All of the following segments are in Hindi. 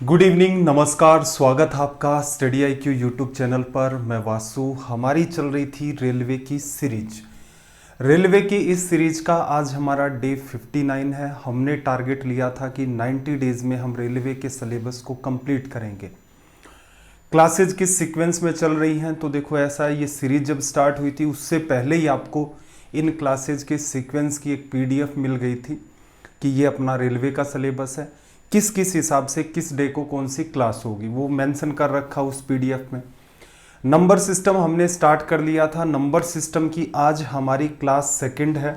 गुड इवनिंग, नमस्कार, स्वागत है आपका स्टडी IQ यूट्यूब चैनल पर। मैं वासु। हमारी चल रही थी रेलवे की सीरीज। रेलवे की इस सीरीज का आज हमारा डे 59 है। हमने टारगेट लिया था कि 90 डेज में हम रेलवे के सिलेबस को कंप्लीट करेंगे। क्लासेज किस सीक्वेंस में चल रही हैं, तो देखो ऐसा है, ये सीरीज जब स्टार्ट हुई थी उससे पहले ही आपको इन क्लासेज के सीक्वेंस की एक PDF मिल गई थी कि ये अपना रेलवे का सिलेबस है, किस किस हिसाब से किस डे को कौन सी क्लास होगी, वो मेंशन कर रखा उस PDF में। नंबर सिस्टम हमने स्टार्ट कर लिया था। नंबर सिस्टम की आज हमारी क्लास सेकंड है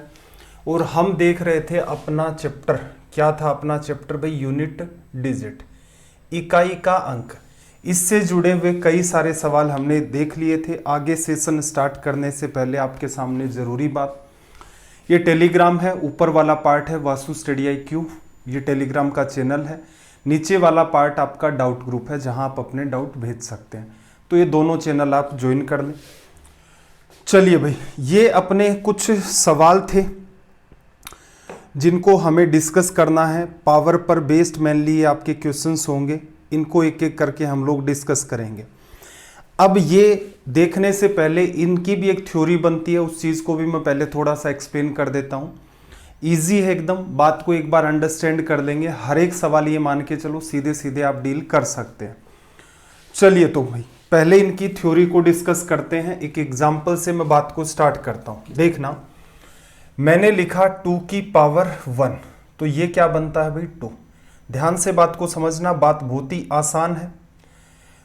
और हम देख रहे थे अपना चैप्टर। क्या था अपना चैप्टर भाई? यूनिट डिजिट, इकाई का अंक। इससे जुड़े हुए कई सारे सवाल हमने देख लिए थे। आगे सेशन स्टार्ट करने से पहले आपके सामने ज़रूरी बात, ये टेलीग्राम है, ऊपर वाला पार्ट है वासु स्टडी IQ, ये टेलीग्राम का चैनल है। नीचे वाला पार्ट आपका डाउट ग्रुप है जहां आप अपने डाउट भेज सकते हैं। तो ये दोनों चैनल आप ज्वाइन कर लें। चलिए भाई, ये अपने कुछ सवाल थे जिनको हमें डिस्कस करना है। पावर पर बेस्ड मेनली ये आपके क्वेश्चंस होंगे, इनको एक एक करके हम लोग डिस्कस करेंगे। अब ये देखने से पहले इनकी भी एक थ्योरी बनती है, उस चीज़ को भी मैं पहले थोड़ा सा एक्सप्लेन कर देता हूँ। इजी है एकदम, बात को एक बार अंडरस्टैंड कर लेंगे, हर एक सवाल ये मान के चलो सीधे सीधे आप डील कर सकते हैं। चलिए तो भाई पहले इनकी थ्योरी को डिस्कस करते हैं। एक एग्जांपल से मैं बात को स्टार्ट करता हूं। देखना, मैंने लिखा 2 की पावर 1, तो ये क्या बनता है भाई? 2। ध्यान से बात को समझना, बात बहुत ही आसान है।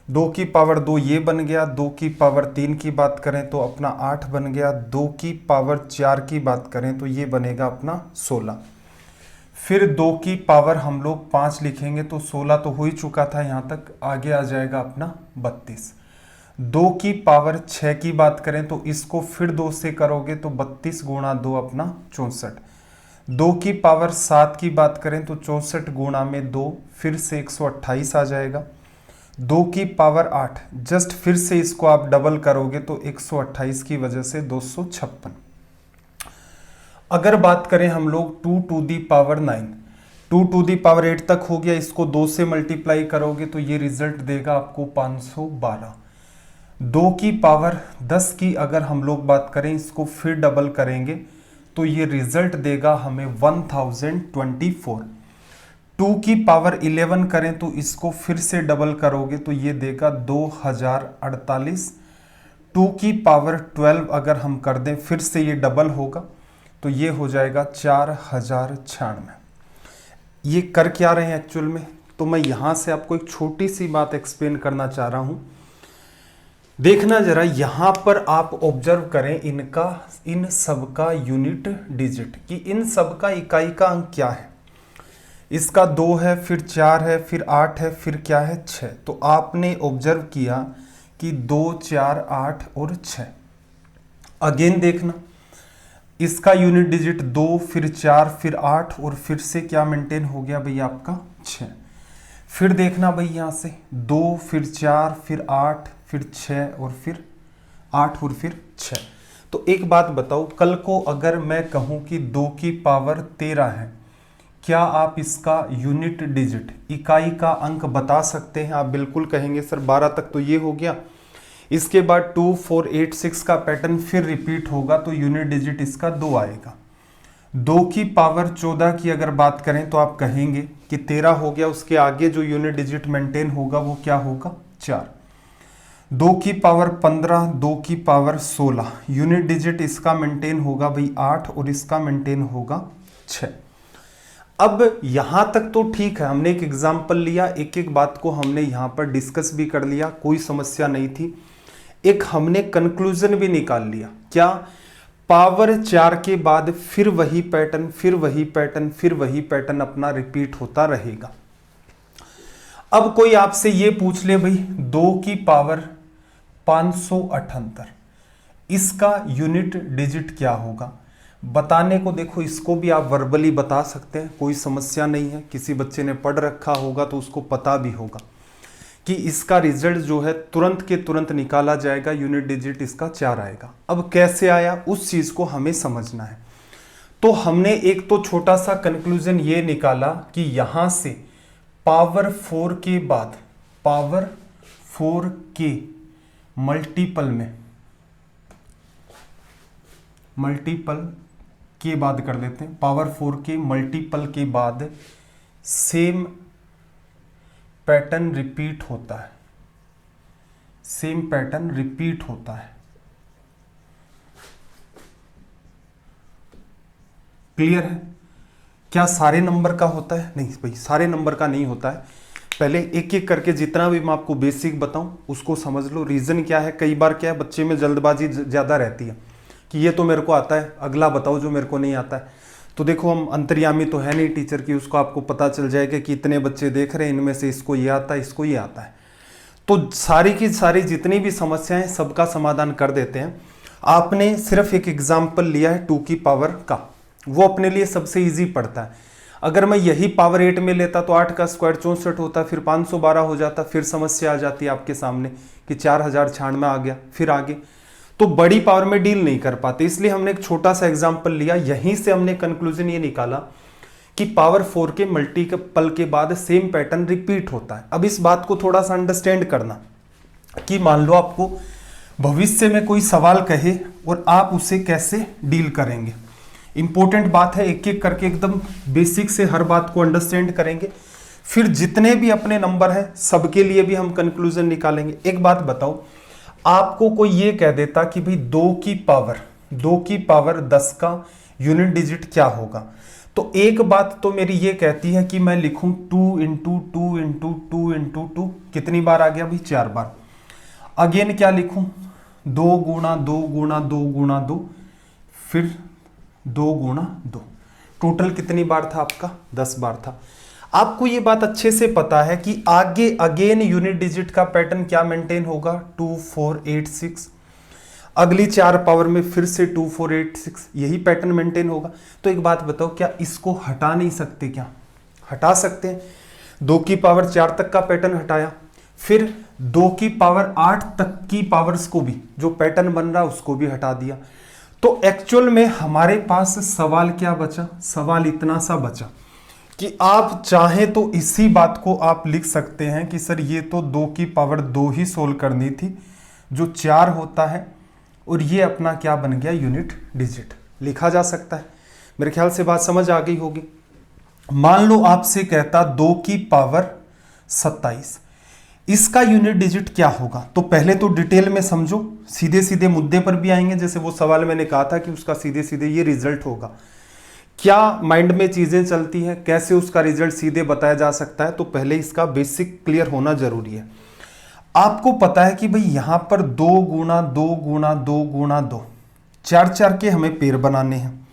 2 की पावर 2 ये बन गया। 2 की पावर 3 की बात करें तो अपना 8 बन गया। 2 की पावर 4 की बात करें तो ये बनेगा अपना 16। फिर 2 की पावर हम लोग 5 लिखेंगे तो 16 तो हो ही चुका था यहाँ तक, आगे आ जाएगा अपना 32। 2 की पावर 6 की बात करें तो इसको फिर 2 से करोगे तो 32 गुणा 2 अपना 64। 2 की पावर 7 की बात करें तो 64 गुणा में 2 फिर से 128 आ जाएगा। 2 की पावर 8 जस्ट फिर से इसको आप डबल करोगे तो 128 की वजह से 256। अगर बात करें हम लोग 2 to the power 9, 2 to the power 8 तक हो गया, इसको 2 से मल्टीप्लाई करोगे तो ये रिजल्ट देगा आपको 512। 2 की पावर 10 की अगर हम लोग बात करें, इसको फिर डबल करेंगे तो ये रिजल्ट देगा हमें 1024। 2 की पावर 11 करें तो इसको फिर से डबल करोगे तो ये देगा 2048। 2 की पावर 12 अगर हम कर दें, फिर से ये डबल होगा तो ये हो जाएगा 4096। ये कर क्या रहे हैं एक्चुअल में, तो मैं यहां से आपको एक छोटी सी बात एक्सप्लेन करना चाह रहा हूं। देखना जरा, यहां पर आप ऑब्जर्व करें इन सब का यूनिट डिजिट, कि इन सब का इकाई का अंक क्या है। इसका 2 है, फिर 4 है, फिर 8 है, फिर क्या है 6। तो आपने ऑब्जर्व किया कि 2, 4, 8 और 6। अगेन देखना, इसका यूनिट डिजिट 2, फिर 4, फिर 8 और फिर से क्या मेंटेन हो गया भाई आपका 6। फिर देखना भाई यहाँ से 2, फिर 4, फिर 8, फिर 6 और फिर 8 और फिर 6। तो एक बात बताओ, कल को अगर मैं कहूँ कि 2 की पावर 13 है, क्या आप इसका यूनिट डिजिट, इकाई का अंक बता सकते हैं? आप बिल्कुल कहेंगे सर 12 तक तो ये हो गया, इसके बाद 2, 4, 8, 6 का पैटर्न फिर रिपीट होगा तो यूनिट डिजिट इसका 2 आएगा। 2 की पावर 14 की अगर बात करें तो आप कहेंगे कि 13 हो गया, उसके आगे जो यूनिट डिजिट मेंटेन होगा वो क्या होगा? 4। 2 की पावर 15, 2 की पावर 16, यूनिट डिजिट इसका मेंटेन होगा भाई 8 और इसका मेंटेन होगा 6। अब यहां तक तो ठीक है, हमने एक एग्जाम्पल लिया, एक एक बात को हमने यहां पर डिस्कस भी कर लिया, कोई समस्या नहीं थी। एक हमने कंक्लूजन भी निकाल लिया, क्या? पावर 4 के बाद फिर वही पैटर्न, फिर वही पैटर्न, फिर वही पैटर्न अपना रिपीट होता रहेगा। अब कोई आपसे ये पूछ ले भाई 2 की पावर 578, इसका यूनिट डिजिट क्या होगा? बताने को देखो, इसको भी आप वर्बली बता सकते हैं, कोई समस्या नहीं है। किसी बच्चे ने पढ़ रखा होगा तो उसको पता भी होगा कि इसका रिजल्ट जो है तुरंत के तुरंत निकाला जाएगा, यूनिट डिजिट इसका 4 आएगा। अब कैसे आया उस चीज को हमें समझना है। तो हमने एक तो छोटा सा कंक्लूजन ये निकाला कि यहां से पावर 4 के बाद, पावर 4 के मल्टीपल में, मल्टीपल के बाद कर देते हैं, पावर 4 के मल्टीपल के बाद सेम पैटर्न रिपीट होता है, सेम पैटर्न रिपीट होता है। क्लियर है? क्या सारे नंबर का होता है? नहीं भाई, सारे नंबर का नहीं होता है। पहले एक एक करके जितना भी मैं आपको बेसिक बताऊं उसको समझ लो। रीजन क्या है, कई बार क्या है, बच्चे में जल्दबाजी ज्यादा रहती है कि ये तो मेरे को आता है, अगला बताओ जो मेरे को नहीं आता है। तो देखो, हम अंतर्यामी तो है नहीं टीचर की, उसको आपको पता चल जाएगा कि इतने बच्चे देख रहे हैं, इनमें से इसको ये आता है, इसको ये आता है। तो सारी की सारी जितनी भी समस्याएं सबका समाधान कर देते हैं। आपने सिर्फ एक एग्जाम्पल लिया है 2 की पावर का, वो अपने लिए सबसे इजी पड़ता है। अगर मैं यही पावर 8 में लेता तो 8 का स्क्वायर 64 होता, फिर 512 हो जाता, फिर समस्या आ जाती है आपके सामने कि 4096 आ गया, फिर आगे तो बड़ी पावर में डील नहीं कर पाते। इसलिए हमने एक छोटा सा एग्जाम्पल लिया, यहीं से हमने कंक्लूजन ये निकाला कि पावर 4 के मल्टीपल के बाद सेम पैटर्न रिपीट होता है। अब इस बात को थोड़ा सा अंडरस्टैंड करना कि मान लो आपको भविष्य में कोई सवाल कहे और आप उसे कैसे डील करेंगे। इंपॉर्टेंट बात है, एक एक करके एकदम बेसिक से हर बात को अंडरस्टैंड करेंगे, फिर जितने भी अपने नंबर हैं सबके लिए भी हम कंक्लूजन निकालेंगे। एक बात बताओ, आपको कोई ये कह देता कि भाई 2 की पावर 10 का यूनिट डिजिट क्या होगा, तो एक बात तो मेरी ये कहती है कि मैं लिखूं 2 इंटू 2 इंटू 2 इंटू 2, कितनी बार आ गया भाई? 4 बार। अगेन क्या लिखूं? 2 गुणा 2 गुणा 2 गुणा 2, फिर 2 गुणा 2, टोटल कितनी बार था आपका? 10 बार था। आपको ये बात अच्छे से पता है कि आगे अगेन यूनिट डिजिट का पैटर्न क्या मेंटेन होगा? 2 4 8 6। अगली 4 पावर में फिर से 2 4 8 6, यही पैटर्न मेंटेन होगा। तो एक बात बताओ, क्या इसको हटा नहीं सकते? क्या हटा सकते हैं? 2 की पावर 4 तक का पैटर्न हटाया, फिर 2 की पावर 8 तक की पावर्स को भी, जो पैटर्न बन रहा उसको भी हटा दिया। तो एक्चुअल में हमारे पास सवाल क्या बचा? सवाल इतना सा बचा कि आप चाहें तो इसी बात को आप लिख सकते हैं कि सर ये तो 2 की पावर 2 ही सोल्व करनी थी, जो 4 होता है, और ये अपना क्या बन गया? यूनिट डिजिट लिखा जा सकता है। मेरे ख्याल से बात समझ आ गई होगी। मान लो आपसे कहता 2 की पावर 27, इसका यूनिट डिजिट क्या होगा? तो पहले तो डिटेल में समझो, सीधे सीधे मुद्दे पर भी आएंगे। जैसे वो सवाल मैंने कहा था कि उसका सीधे सीधे ये रिजल्ट होगा, क्या माइंड में चीजें चलती हैं, कैसे उसका रिजल्ट सीधे बताया जा सकता है। तो पहले इसका बेसिक क्लियर होना जरूरी है। आपको पता है कि भाई यहां पर 2 गुणा 2 गुणा 2 गुणा 2, 4 के हमें पेड़ बनाने हैं।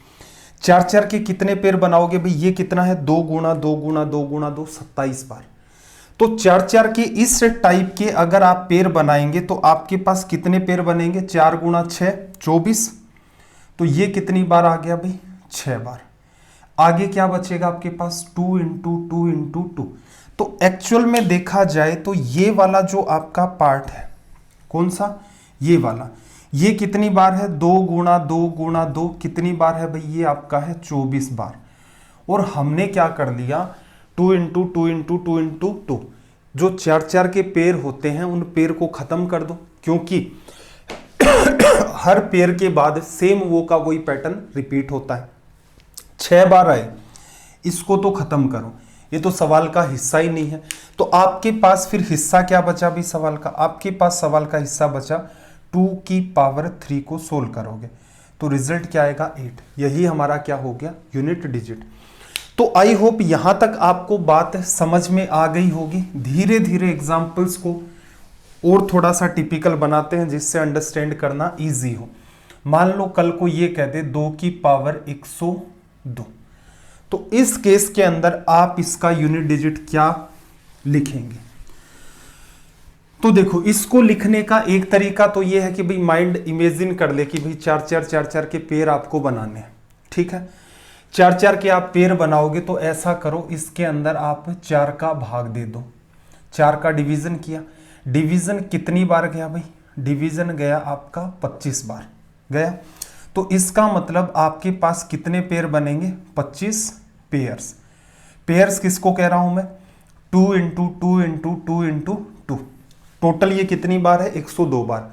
4 के कितने पेड़ बनाओगे भाई? ये कितना है? 2 गुणा 2 गुणा 2 गुणा 2, 27 बार। तो 4 के इस टाइप के अगर आप पेड़ बनाएंगे तो आपके पास कितने पेड़ बनेंगे? 4 गुणा 6 24। तो ये कितनी बार आ गया भाई? 6 बार। आगे क्या बचेगा आपके पास? 2 इंटू 2 इंटू 2। तो एक्चुअल में देखा जाए तो ये वाला जो आपका पार्ट है, कौन सा? ये वाला, ये कितनी बार है? 2 गुणा 2 गुणा 2, कितनी बार है भाई? ये आपका है 24 बार। और हमने क्या कर लिया? 2 इंटू 2 इंटू 2 इंटू 2, जो 4 के पेड़ होते हैं उन पेड़ को खत्म कर दो, क्योंकि हर पेड़ के बाद सेम वो का वही पैटर्न रिपीट होता है। 6 बार आए, इसको तो खत्म करो, ये तो सवाल का हिस्सा ही नहीं है। तो आपके पास फिर हिस्सा क्या बचा भी सवाल का? आपके पास सवाल का हिस्सा बचा 2 की पावर 3 को सोल्व करोगे तो रिजल्ट क्या आएगा? 8। यही हमारा क्या हो गया? Unit digit. तो आई होप यहां तक आपको बात समझ में आ गई होगी। धीरे धीरे एग्जाम्पल्स को और थोड़ा सा टिपिकल बनाते हैं जिससे अंडरस्टैंड करना इजी हो। मान लो कल को ये कहते 2 की पावर 102, तो इस केस के अंदर आप इसका यूनिट डिजिट क्या लिखेंगे? तो देखो, इसको लिखने का एक तरीका तो ये है कि भाई माइंड इमेजिन कर ले कि भाई 4 के पेड़ आपको बनाने हैं। ठीक है, 4 के आप पेड़ बनाओगे तो ऐसा करो, इसके अंदर आप 4 का भाग दे दो, 4 का डिवीजन किया। डिवीजन कितनी बार गया भाई? डिवीजन गया आपका 25 बार गया। तो इसका मतलब आपके पास कितने पेयर बनेंगे? 25 पेयर्स। पेयर्स किसको कह रहा हूं मैं? 2 इंटू 2 इंटू 2 इंटू 2, टोटल ये कितनी बार है? 102 बार।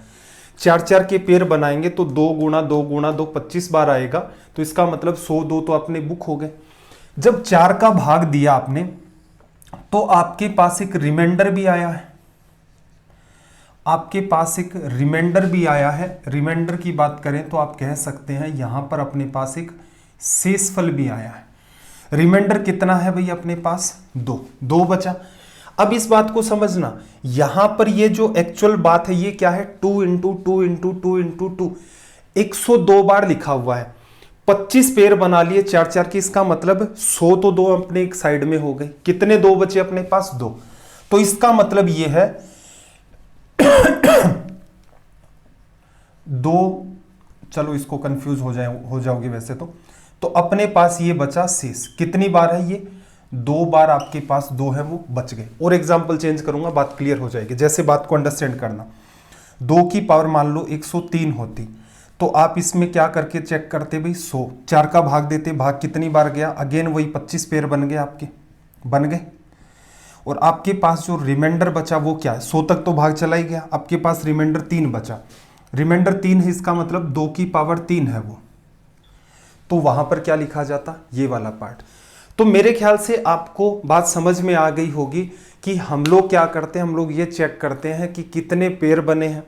4 के पेयर बनाएंगे तो 2 गुणा 2 गुणा 2 25 बार आएगा, तो इसका मतलब 102 तो अपने बुक हो गए। जब 4 का भाग दिया आपने तो आपके पास एक रिमाइंडर भी आया है, आपके पास एक रिमाइंडर भी आया है। रिमाइंडर की बात करें तो आप कह सकते हैं यहां पर अपने पास एक शेषफल भी आया है। रिमाइंडर कितना है भाई अपने पास? 2 बचा। अब इस बात को समझना, यहां पर ये जो एक्चुअल बात है ये क्या है? 2 इंटू 2 इंटू 2 इंटू 2, 102 बार लिखा हुआ है। 25 पेयर बना लिए 4 की, इसका मतलब 100 तो 2 अपने एक साइड में हो गए। कितने 2 बचे अपने पास? 2। तो इसका मतलब ये है 2, चलो इसको कंफ्यूज हो जाओगे वैसे तो अपने पास ये बचा शेष। कितनी बार है ये? 2 बार आपके पास 2 है वो बच गए। और एग्जांपल चेंज करूंगा, बात क्लियर हो जाएगी। जैसे बात को अंडरस्टैंड करना, 2 की पावर मान लो 103 होती तो आप इसमें क्या करके चेक करते भाई? 100, 4 का भाग देते, भाग कितनी बार गया? अगेन वही 25 पेयर बन गए आपके, बन गए। और आपके पास जो रिमाइंडर बचा वो क्या है? 100 तक तो भाग चला ही गया, आपके पास रिमाइंडर 3 बचा। रिमाइंडर 3 है, इसका मतलब 2 की पावर 3 है वो। तो वहां पर क्या लिखा जाता? ये वाला पार्ट। तो मेरे ख्याल से आपको बात समझ में आ गई होगी कि हम लोग क्या करते हैं, हम लोग ये चेक करते हैं कि कितने पेयर बने हैं।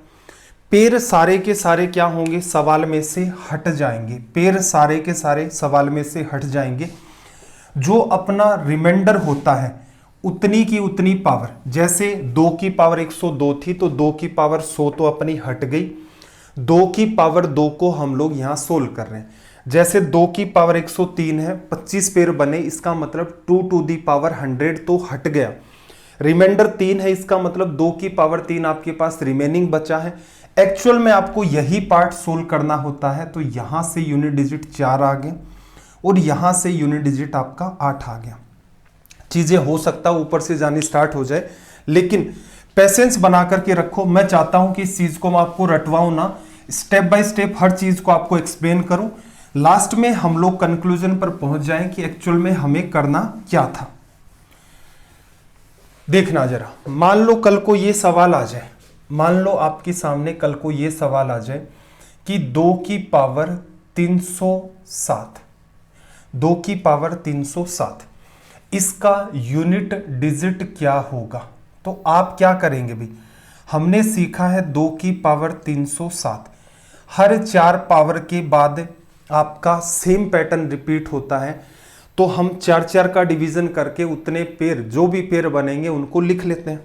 पेयर सारे के सारे क्या होंगे? सवाल में से हट जाएंगे। पेयर सारे के सारे सवाल में से हट जाएंगे। जो अपना रिमाइंडर होता है उतनी की उतनी पावर, जैसे 2 की पावर 102 थी तो 2 की पावर 100 तो अपनी हट गई। 2 की पावर 2 को हम लोग यहां सोल्व कर रहे हैं। जैसे 2 की पावर 103 है, 25 पेयर बने, इसका मतलब 2 टू दी पावर 100 तो हट गया। रिमाइंडर 3 है, इसका मतलब 2 की पावर 3 आपके पास रिमेनिंग बचा है। एक्चुअल में आपको यही पार्ट सोल्व करना होता है। तो यहां से यूनिट डिजिट 4 आ गए और यहां से यूनिट डिजिट आपका 8 आ गया। चीजें हो सकता है ऊपर से जानी स्टार्ट हो जाए, लेकिन पेशेंस बना करके रखो। मैं चाहता हूं कि इस चीज को मैं आपको रटवाऊं ना, स्टेप बाय स्टेप हर चीज को आपको एक्सप्लेन करूं, लास्ट में हम लोग कंक्लूजन पर पहुंच जाएं कि एक्चुअल में हमें करना क्या था। देखना जरा, मान लो कल को ये सवाल आ जाए, मान लो आपके सामने कल को ये सवाल आ जाए कि 2 की पावर 307, 2 की पावर 307, इसका यूनिट डिजिट क्या होगा? तो आप क्या करेंगे भाई? हमने सीखा है 2 की पावर 307, हर 4 पावर के बाद आपका सेम पैटर्न रिपीट होता है। तो हम 4 का डिवीजन करके उतने पेयर, जो भी पेयर बनेंगे उनको लिख लेते हैं।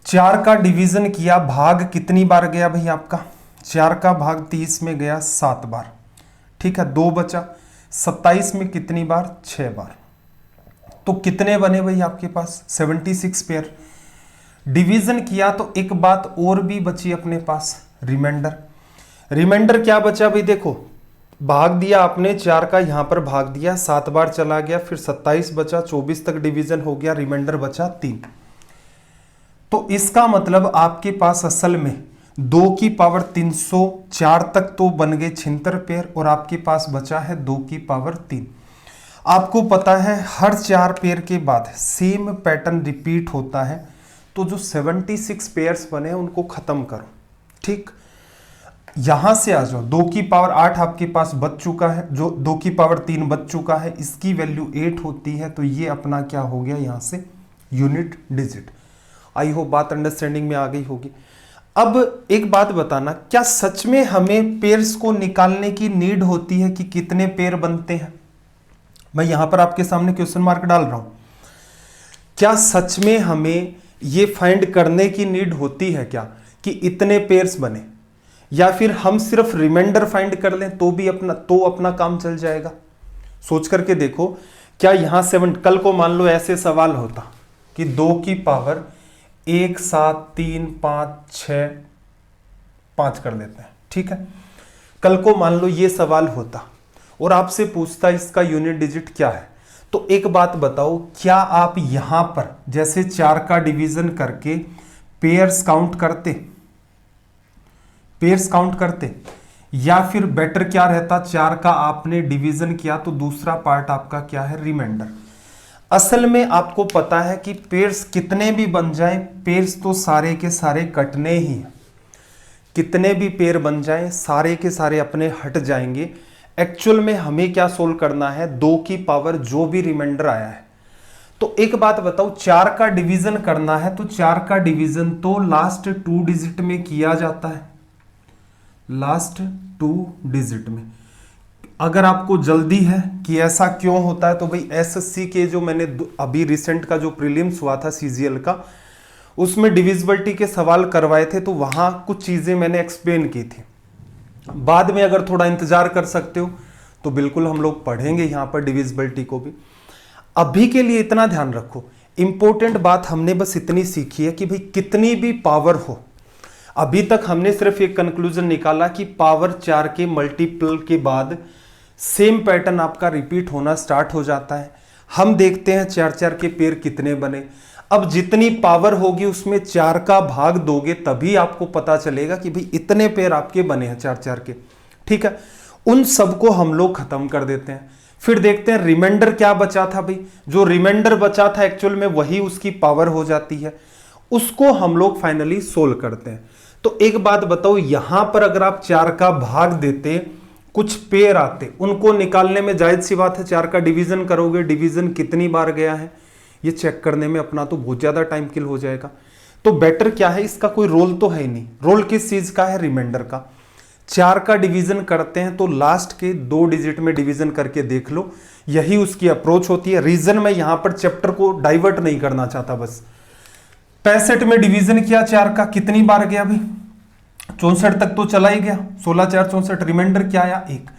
4 का डिवीजन किया, भाग कितनी बार गया भाई आपका? 4 का भाग 30 में गया 7 बार, ठीक है। 2 बचा, 27 में कितनी बार? 6 बार। तो कितने बने भाई आपके पास? 76 पेयर। डिवीजन किया तो एक बात और भी बची अपने पास, रिमाइंडर। रिमाइंडर क्या बचा भाई? देखो, भाग दिया आपने 4 का, यहां पर भाग दिया, 7 बार चला गया, फिर 27 बचा, 24 तक डिवीजन हो गया, रिमाइंडर बचा 3। तो इसका मतलब आपके पास असल में 2 की पावर 304 तक तो बन गए 76 पेयर और आपके पास बचा है 2 की पावर 3। आपको पता है हर 4 पेयर के बाद सेम पैटर्न रिपीट होता है। तो जो 76 पेयर्स बने हैं उनको खत्म करो, ठीक। यहां से आ जाओ, 2 की पावर 8 आपके पास बच चुका है, जो 2 की पावर 3 बच चुका है, इसकी वैल्यू 8 होती है। तो ये अपना क्या हो गया यहां से? Unit digit. आई होप बात अंडरस्टैंडिंग में आ गई होगी। अब एक बात बताना, क्या सच में हमें पेयर्स को निकालने की नीड होती है कि कितने पेयर बनते हैं? मैं यहां पर आपके सामने क्वेश्चन मार्क डाल रहा हूं। क्या सच में हमें ये फाइंड करने की नीड होती है क्या कि इतने पेयर्स बने, या फिर हम सिर्फ रिमाइंडर फाइंड कर लें तो भी अपना काम चल जाएगा? सोच करके देखो, क्या यहां 7, कल को मान लो ऐसे सवाल होता कि 2 की पावर 1 7 3 5 6 5 कर लेते हैं, ठीक है। कल को मान लो ये सवाल होता और आपसे पूछता इसका यूनिट डिजिट क्या है, तो एक बात बताओ, क्या आप यहां पर जैसे 4 का डिवीजन करके पेयर्स काउंट करते, या फिर बेटर क्या रहता, 4 का आपने डिवीजन किया तो दूसरा पार्ट आपका क्या है? रिमाइंडर। असल में आपको पता है कि पेयर्स कितने भी बन जाएं, पेयर्स तो सारे के सारे कटने ही हैं। कितने भी पेयर बन जाएं सारे के सारे अपने हट जाएंगे। एक्चुअल में हमें क्या सोल्व करना है, 2 की पावर जो भी रिमाइंडर आया है। तो एक बात बताओ, 4 का डिवीजन करना है तो 4 का डिवीजन तो लास्ट 2 डिजिट में किया जाता है, लास्ट 2 डिजिट में। अगर आपको जल्दी है कि ऐसा क्यों होता है, तो भाई एसएससी के जो मैंने अभी रिसेंट का जो प्रीलिम्स हुआ था सीजीएल का, उसमें डिविजिबिलिटी के सवाल करवाए थे, तो वहां कुछ चीजें मैंने एक्सप्लेन की थी। बाद में अगर थोड़ा इंतजार कर सकते हो तो बिल्कुल हम लोग पढ़ेंगे यहां पर डिविजिबिलिटी को भी। अभी के लिए इतना ध्यान रखो, इंपॉर्टेंट बात हमने बस इतनी सीखी है कि भाई कितनी भी पावर हो, अभी तक हमने सिर्फ एक कंक्लूजन निकाला कि पावर 4 के मल्टीपल के बाद सेम पैटर्न आपका रिपीट होना स्टार्ट हो जाता है। हम देखते हैं 4-4 के पेयर कितने बने। अब जितनी पावर होगी उसमें 4 का भाग दोगे तभी आपको पता चलेगा कि भाई इतने पेयर आपके बने हैं 4-4 के। ठीक है, उन सबको हम लोग खत्म कर देते हैं। फिर देखते हैं रिमाइंडर क्या बचा था। भाई जो रिमाइंडर बचा था एक्चुअल में वही उसकी पावर हो जाती है, उसको हम लोग फाइनली सोल्व करते हैं। तो एक बात बताओ, यहां पर अगर आप 4 का भाग देते, कुछ पेयर आते, उनको निकालने में जायज सी बात है 4 का डिवीजन करोगे, डिवीजन कितनी बार गया है ये चेक करने में अपना तो बहुत ज्यादा टाइम किल हो जाएगा। तो बेटर क्या है, इसका कोई रोल तो है ही नहीं। रोल किस चीज का है, रिमाइंडर का। 4 का डिवीजन करते हैं तो लास्ट के 2 डिजिट में डिवीजन करके देख लो, यही उसकी अप्रोच होती है। रीजन मैं यहां पर चैप्टर को डाइवर्ट नहीं करना चाहता, बस 65 में डिवीजन किया 4 का, कितनी बार गया भाई, 64 तक तो चला ही गया, 16 4 64, रिमाइंडर क्या आया 1।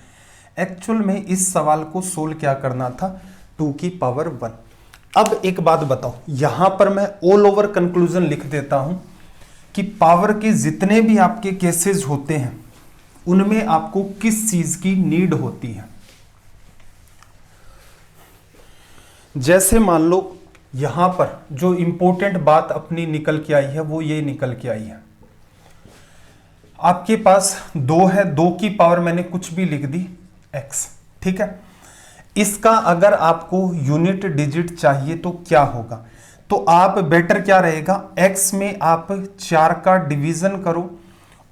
एक्चुअल में इस सवाल को सोल्व क्या करना था, 2 की पावर 1। अब एक बात बताओ, यहां पर मैं ऑल ओवर कंक्लूजन लिख देता हूं कि पावर के जितने भी आपके केसेस होते हैं उनमें आपको किस चीज की नीड होती है। जैसे मान लो यहां पर जो इंपॉर्टेंट बात अपनी निकल के आई है वो ये निकल के आई है, आपके पास 2 है, 2 की पावर मैंने कुछ भी लिख दी x। ठीक है, इसका अगर आपको यूनिट डिजिट चाहिए तो क्या होगा, तो आप बेटर क्या रहेगा, x में आप 4 का डिवीजन करो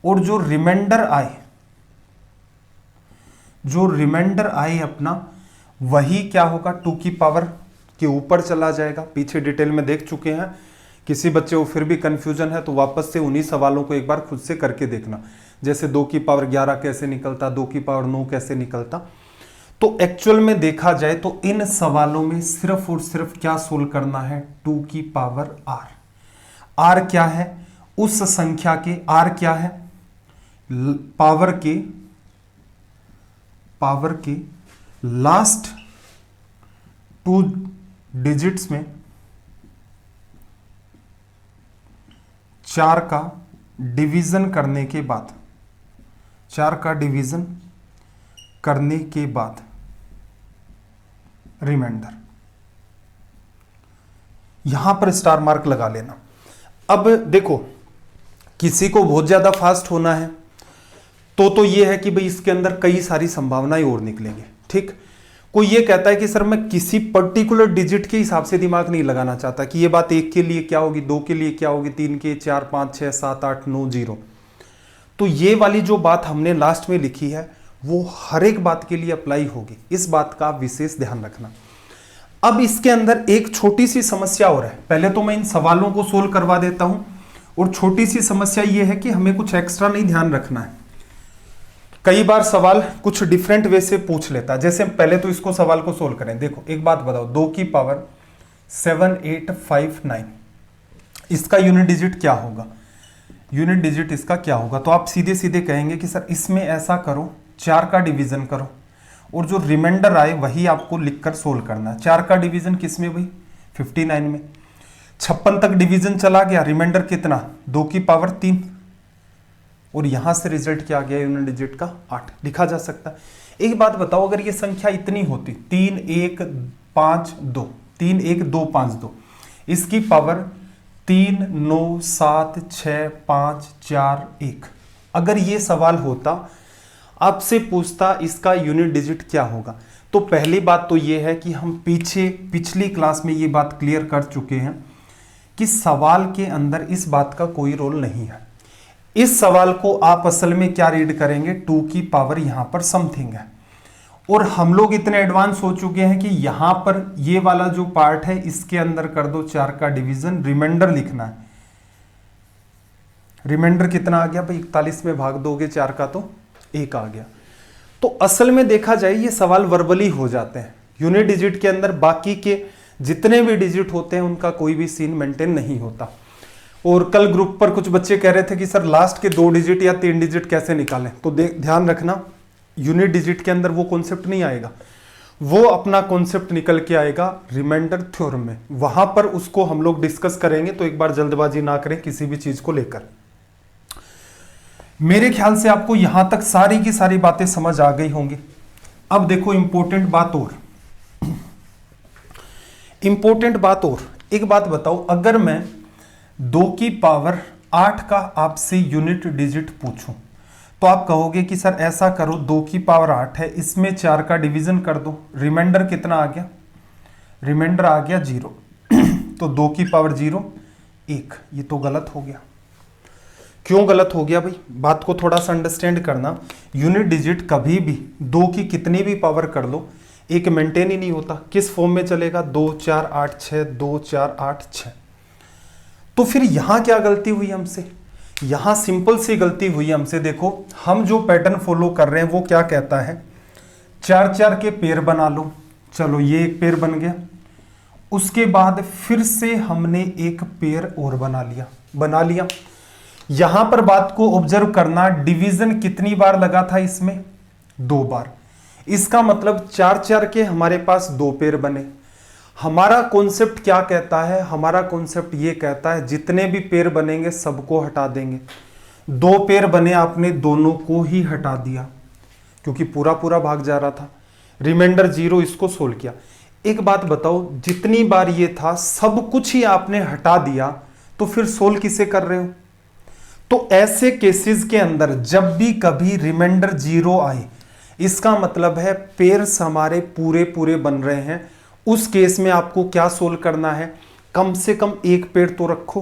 और जो रिमाइंडर आए अपना वही क्या होगा, 2 की पावर के ऊपर चला जाएगा। पीछे डिटेल में देख चुके हैं, किसी बच्चे को फिर भी कंफ्यूजन है तो वापस से उन्हीं सवालों को एक बार खुद से करके देखना, जैसे 2 की पावर 11 कैसे निकलता, 2 की पावर 9 कैसे निकलता। तो एक्चुअल में देखा जाए तो इन सवालों में सिर्फ और सिर्फ क्या सोल्व करना है, 2 की पावर r। r क्या है, उस संख्या के, r क्या है, पावर के लास्ट 2 डिजिट्स में 4 का डिवीजन करने के बाद, 4 का डिवीजन करने के बाद रिमाइंडर, यहां पर स्टार मार्क लगा लेना। अब देखो, किसी को बहुत ज्यादा फास्ट होना है तो ये है कि भाई इसके अंदर कई सारी संभावनाएं और निकलेंगे। ठीक, कोई ये कहता है कि सर मैं किसी पर्टिकुलर डिजिट के हिसाब से दिमाग नहीं लगाना चाहता कि ये बात 1 के लिए क्या होगी, 2 के लिए क्या होगी, 3 के, 4 5 6 7 8 9 0। तो ये वाली जो बात हमने लास्ट में लिखी है वो हर एक बात के लिए अप्लाई होगी, इस बात का विशेष ध्यान रखना। अब इसके अंदर एक छोटी सी समस्या और है, पहले तो मैं इन सवालों को सोल्व करवा देता हूं। और छोटी सी समस्या ये है कि हमें कुछ एक्स्ट्रा नहीं ध्यान रखना है। कई बार सवाल कुछ डिफरेंट वे से पूछ लेता है, जैसे पहले तो इसको सवाल को सोल्व करें। देखो एक बात बताओ, 2 की पावर 7859, इसका यूनिट डिजिट क्या होगा, यूनिट डिजिट इसका क्या होगा। तो आप सीधे सीधे कहेंगे कि सर इसमें ऐसा करो, 4 का डिवीजन करो और जो रिमाइंडर आए वही आपको लिखकर सोल्व करना है। 4 का डिवीजन किस में भाई, 59 में। 56 तक डिवीजन चला गया, रिमाइंडर कितना, 2 की पावर 3, और यहां से रिजल्ट क्या आ गया यूनिट डिजिट का 8, लिखा जा सकता है। एक बात बताओ, अगर ये संख्या इतनी होती 3 1 5 2, 3 1 2 5 2, इसकी पावर 3 9 7 6 5 4 1, अगर ये सवाल होता आपसे पूछता इसका यूनिट डिजिट क्या होगा, तो पहली बात तो ये है कि हम पिछली क्लास में ये बात क्लियर कर चुके हैं कि सवाल के अंदर इस बात का कोई रोल नहीं है। इस सवाल को आप असल में क्या रीड करेंगे, 2 की पावर यहां पर समथिंग है, और हम लोग इतने एडवांस हो चुके हैं कि यहां पर ये वाला जो पार्ट है इसके अंदर कर दो 4 का डिवीजन, रिमाइंडर लिखना है। रिमाइंडर कितना आ गया भाई, 41 में भाग दोगे 4 का तो 1 आ गया। तो असल में देखा जाए ये सवाल वर्बली हो जाते हैं, यूनिट डिजिट के अंदर बाकी के जितने भी डिजिट होते हैं उनका कोई भी सीन मेंटेन नहीं होता। और कल ग्रुप पर कुछ बच्चे कह रहे थे कि सर लास्ट के 2 डिजिट या 3 डिजिट कैसे निकालें, तो ध्यान रखना यूनिट डिजिट के अंदर वो कॉन्सेप्ट नहीं आएगा, वो अपना कॉन्सेप्ट निकल के आएगा रिमाइंडर थ्योरम में, वहां पर उसको हम लोग डिस्कस करेंगे। तो एक बार जल्दबाजी ना करें किसी भी चीज को लेकर। मेरे ख्याल से आपको यहां तक सारी की सारी बातें समझ आ गई होंगी। अब देखो इंपॉर्टेंट बात और एक बात बताओ, अगर मैं 2 की पावर 8 का आपसे यूनिट डिजिट पूछूं तो आप कहोगे कि सर ऐसा करो 2 की पावर 8 है, इसमें 4 का डिवीजन कर दो, रिमाइंडर कितना आ गया, रिमाइंडर आ गया 0 तो 2 की पावर 0 1। ये तो गलत हो गया। क्यों गलत हो गया भाई, बात को थोड़ा सा अंडरस्टैंड करना। यूनिट डिजिट कभी भी 2 की कितनी भी पावर कर लो एक मेंटेन ही नहीं होता। किस फॉर्म में चलेगा, 2 4 8 6, 2 4 8 6। तो फिर यहां क्या गलती हुई हमसे, यहां सिंपल सी गलती हुई हमसे। देखो हम जो पैटर्न फॉलो कर रहे हैं वो क्या कहता है, 4 4 के पेयर बना लो। चलो ये एक पेयर बन गया, उसके बाद फिर से हमने एक पेयर और बना लिया। यहां पर बात को ऑब्जर्व करना, डिवीजन कितनी बार लगा था इसमें, 2 बार। इसका मतलब 4 4 के हमारे पास 2 पेयर बने। हमारा कॉन्सेप्ट क्या कहता है, हमारा कॉन्सेप्ट ये कहता है जितने भी पेयर बनेंगे सबको हटा देंगे। 2 पेयर बने, आपने दोनों को ही हटा दिया क्योंकि पूरा पूरा भाग जा रहा था। रिमाइंडर 0, इसको सोल्व किया। एक बात बताओ, जितनी बार ये था सब कुछ ही आपने हटा दिया तो फिर सोल्व किसे कर रहे हो। तो ऐसे केसेस के अंदर जब भी कभी रिमाइंडर 0 आए, इसका मतलब है पेयर्स हमारे पूरे पूरे बन रहे हैं। उस केस में आपको क्या सोल्व करना है, कम से कम एक पेयर तो रखो।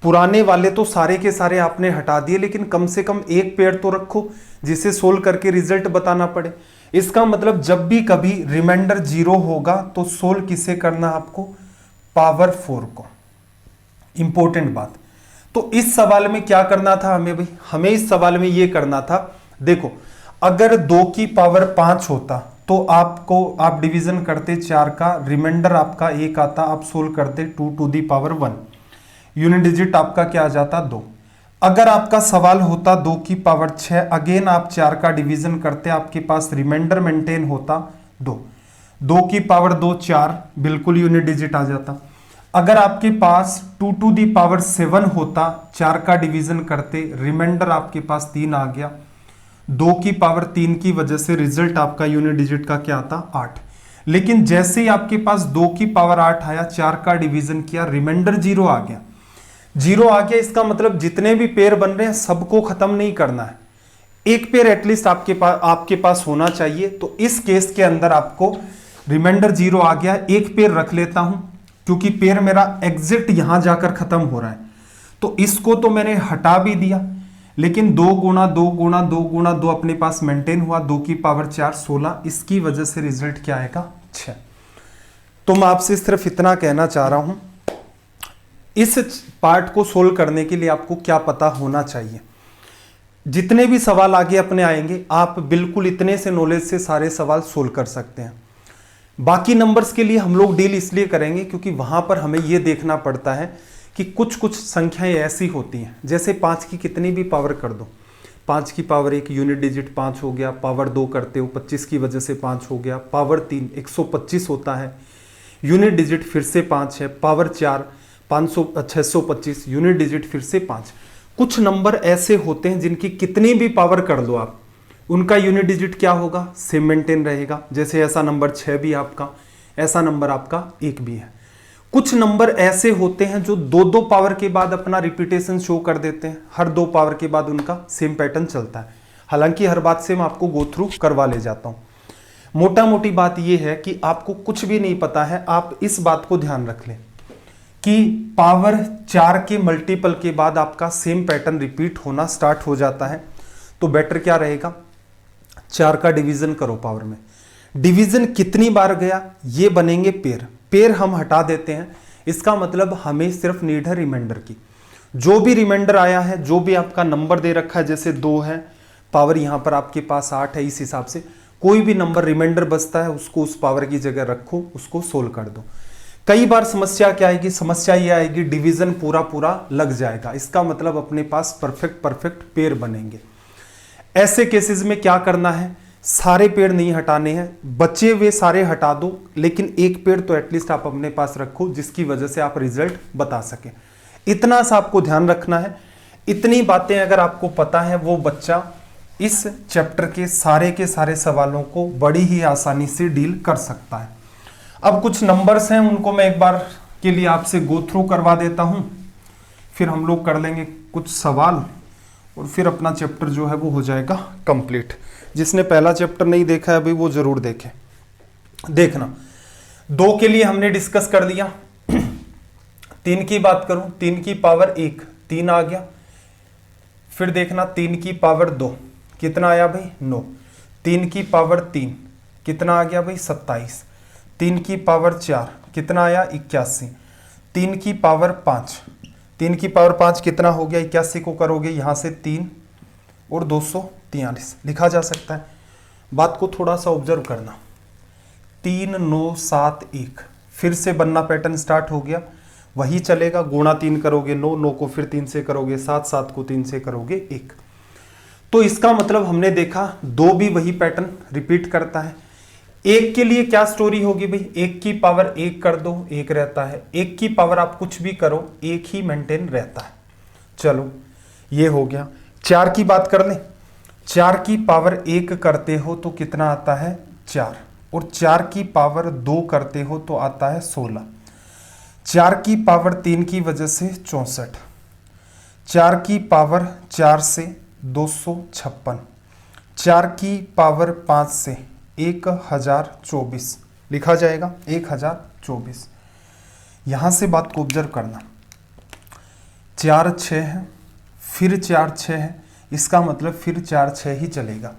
पुराने वाले तो सारे के सारे आपने हटा दिए, लेकिन कम से कम एक पेयर तो रखो जिसे सोल्व करके रिजल्ट बताना पड़े। इसका मतलब जब भी कभी रिमाइंडर 0 होगा तो सोल्व किसे करना, आपको पावर 4 को। इंपॉर्टेंट बात। तो इस सवाल में क्या करना था हमें भाई, हमें इस सवाल में यह करना था, देखो अगर 2 की पावर 5 होता तो आप डिवीजन करते 4 का, रिमाइंडर आपका 1 आता, आप सोल्व करते 2 to the power 1, unit digit आपका क्या आ जाता 2। अगर आपका सवाल होता 2 की पावर 6, अगेन आप 4 का डिवीजन करते, आपके पास रिमाइंडर मेंटेन होता 2। 2 की पावर 2 4, बिल्कुल यूनिट डिजिट आ जाता। अगर आपके पास 2 टू दी पावर 7 होता, 4 का डिवीजन करते, रिमाइंडर आपके पास 3 आ गया। 2 की पावर 3 की वजह से रिजल्ट आपका यूनिट डिजिट का क्या आता 8। लेकिन जैसे ही आपके पास 2 की पावर 8 आया, 4 का डिवीजन किया, रिमाइंडर 0 आ गया। 0 आ गया, इसका मतलब जितने भी पेयर बन रहे हैं सबको खत्म नहीं करना है, एक पेयर एटलीस्ट आपके पास होना चाहिए। तो इस केस के अंदर आपको रिमाइंडर 0 आ गया, एक पेयर रख लेता हूं क्योंकि पेयर मेरा एग्जिट यहां जाकर खत्म हो रहा है। तो इसको तो मैंने हटा भी दिया, लेकिन 2 गुणा 2 गुणा 2 गुणा 2 अपने पास मेंटेन हुआ। 2 की पावर 4 16, इसकी वजह से रिजल्ट क्या आएगा 6। तो मैं आपसे सिर्फ इतना कहना चाह रहा हूं, इस पार्ट को सोल्व करने के लिए आपको क्या पता होना चाहिए। जितने भी सवाल आगे अपने आएंगे आप बिल्कुल इतने से नॉलेज से सारे सवाल सोल्व कर सकते हैं। बाकी नंबर्स के लिए हम लोग डील इसलिए करेंगे क्योंकि वहां पर हमें यह देखना पड़ता है कि कुछ कुछ संख्याएं ऐसी होती हैं, जैसे 5 की कितनी भी पावर कर दो, 5 की पावर 1 यूनिट डिजिट 5 हो गया, पावर 2 करते हो 25 की वजह से 5 हो गया, पावर 3 125 होता है, यूनिट डिजिट फिर से 5 है, पावर 4 625, यूनिट डिजिट फिर से 5। कुछ नंबर ऐसे होते हैं जिनकी कितनी भी पावर कर दो आप, उनका यूनिट डिजिट क्या होगा, सेम मेंटेन रहेगा। जैसे ऐसा नंबर 6 भी आपका, ऐसा नंबर आपका 1 भी है। कुछ नंबर ऐसे होते हैं जो 2 पावर के बाद अपना रिपीटेशन शो कर देते हैं, हर 2 पावर के बाद उनका सेम पैटर्न चलता है। हालांकि हर बात से मैं आपको गो थ्रू करवा ले जाता हूं। मोटा मोटी बात यह है कि आपको कुछ भी नहीं पता है, आप इस बात को ध्यान रख लें कि पावर 4 के मल्टीपल के बाद आपका सेम पैटर्न रिपीट होना स्टार्ट हो जाता है। तो बेटर क्या रहेगा, 4 का डिवीजन करो पावर में। डिवीजन कितनी बार गया, ये बनेंगे पेयर। पेयर हम हटा देते हैं, इसका मतलब हमें सिर्फ नीड है रिमाइंडर की। जो भी रिमाइंडर आया है, जो भी आपका नंबर दे रखा है, जैसे 2 है, पावर यहां पर आपके पास 8 है, इस हिसाब से कोई भी नंबर रिमाइंडर बचता है उसको उस पावर की जगह रखो, उसको सोल्व कर दो। कई बार समस्या क्या आएगी, समस्या ये आएगी डिवीजन पूरा पूरा लग जाएगा, इसका मतलब अपने पास परफेक्ट पेयर बनेंगे। ऐसे केसेस में क्या करना है, सारे पेड़ नहीं हटाने हैं, बचे हुए सारे हटा दो, लेकिन एक पेड़ तो एटलीस्ट आप अपने पास रखो जिसकी वजह से आप रिजल्ट बता सके। इतना सा आपको ध्यान रखना है। इतनी बातें अगर आपको पता है, वो बच्चा इस चैप्टर के सारे सवालों को बड़ी ही आसानी से डील कर सकता है। अब कुछ नंबर्स हैं, उनको मैं एक बार के लिए आपसे गो थ्रू करवा देता हूं, फिर हम लोग कर लेंगे कुछ सवाल और फिर अपना चैप्टर जो है वो हो जाएगा कंप्लीट। जिसने पहला चैप्टर नहीं देखा है अभी वो जरूर देखे। देखना, 2 के लिए हमने डिस्कस कर लिया। 3 की बात करूं, 3 की पावर 1 3 आ गया। फिर देखना 3 की पावर 2 कितना आया भाई 9। 3 की पावर 3 कितना आ गया भाई 27। 3 की पावर 4 कितना आया 81। 3 की पावर 5 3 की पावर 5 कितना हो गया 81 को करोगे यहां से 3 और 243 लिखा जा सकता है। बात को थोड़ा सा ऑब्जर्व करना, 3 9 7 1 फिर से बनना पैटर्न स्टार्ट हो गया। वही चलेगा, गुणा 3 करोगे 9 9 को फिर 3 से करोगे 7 7 को 3 से करोगे 1। तो इसका मतलब हमने देखा 2 भी वही पैटर्न रिपीट करता है। 1 के लिए क्या स्टोरी होगी भाई, 1 की पावर 1 कर दो 1 रहता है, 1 की पावर आप कुछ भी करो 1 ही मेंटेन रहता है। चलो ये हो गया। 4 की बात कर लें, 4 की पावर 1 करते हो तो कितना आता है 4, और 4 की पावर 2 करते हो तो आता है 16। 4 की पावर 3 की वजह से 64, 4 की पावर 4 से 256, 4 की पावर 5 से 1024 लिखा जाएगा 1024। यहां से बात को ऑब्जर्व करना, 4 6 है, फिर 4 6 है, इसका मतलब फिर 4 6 ही चलेगा।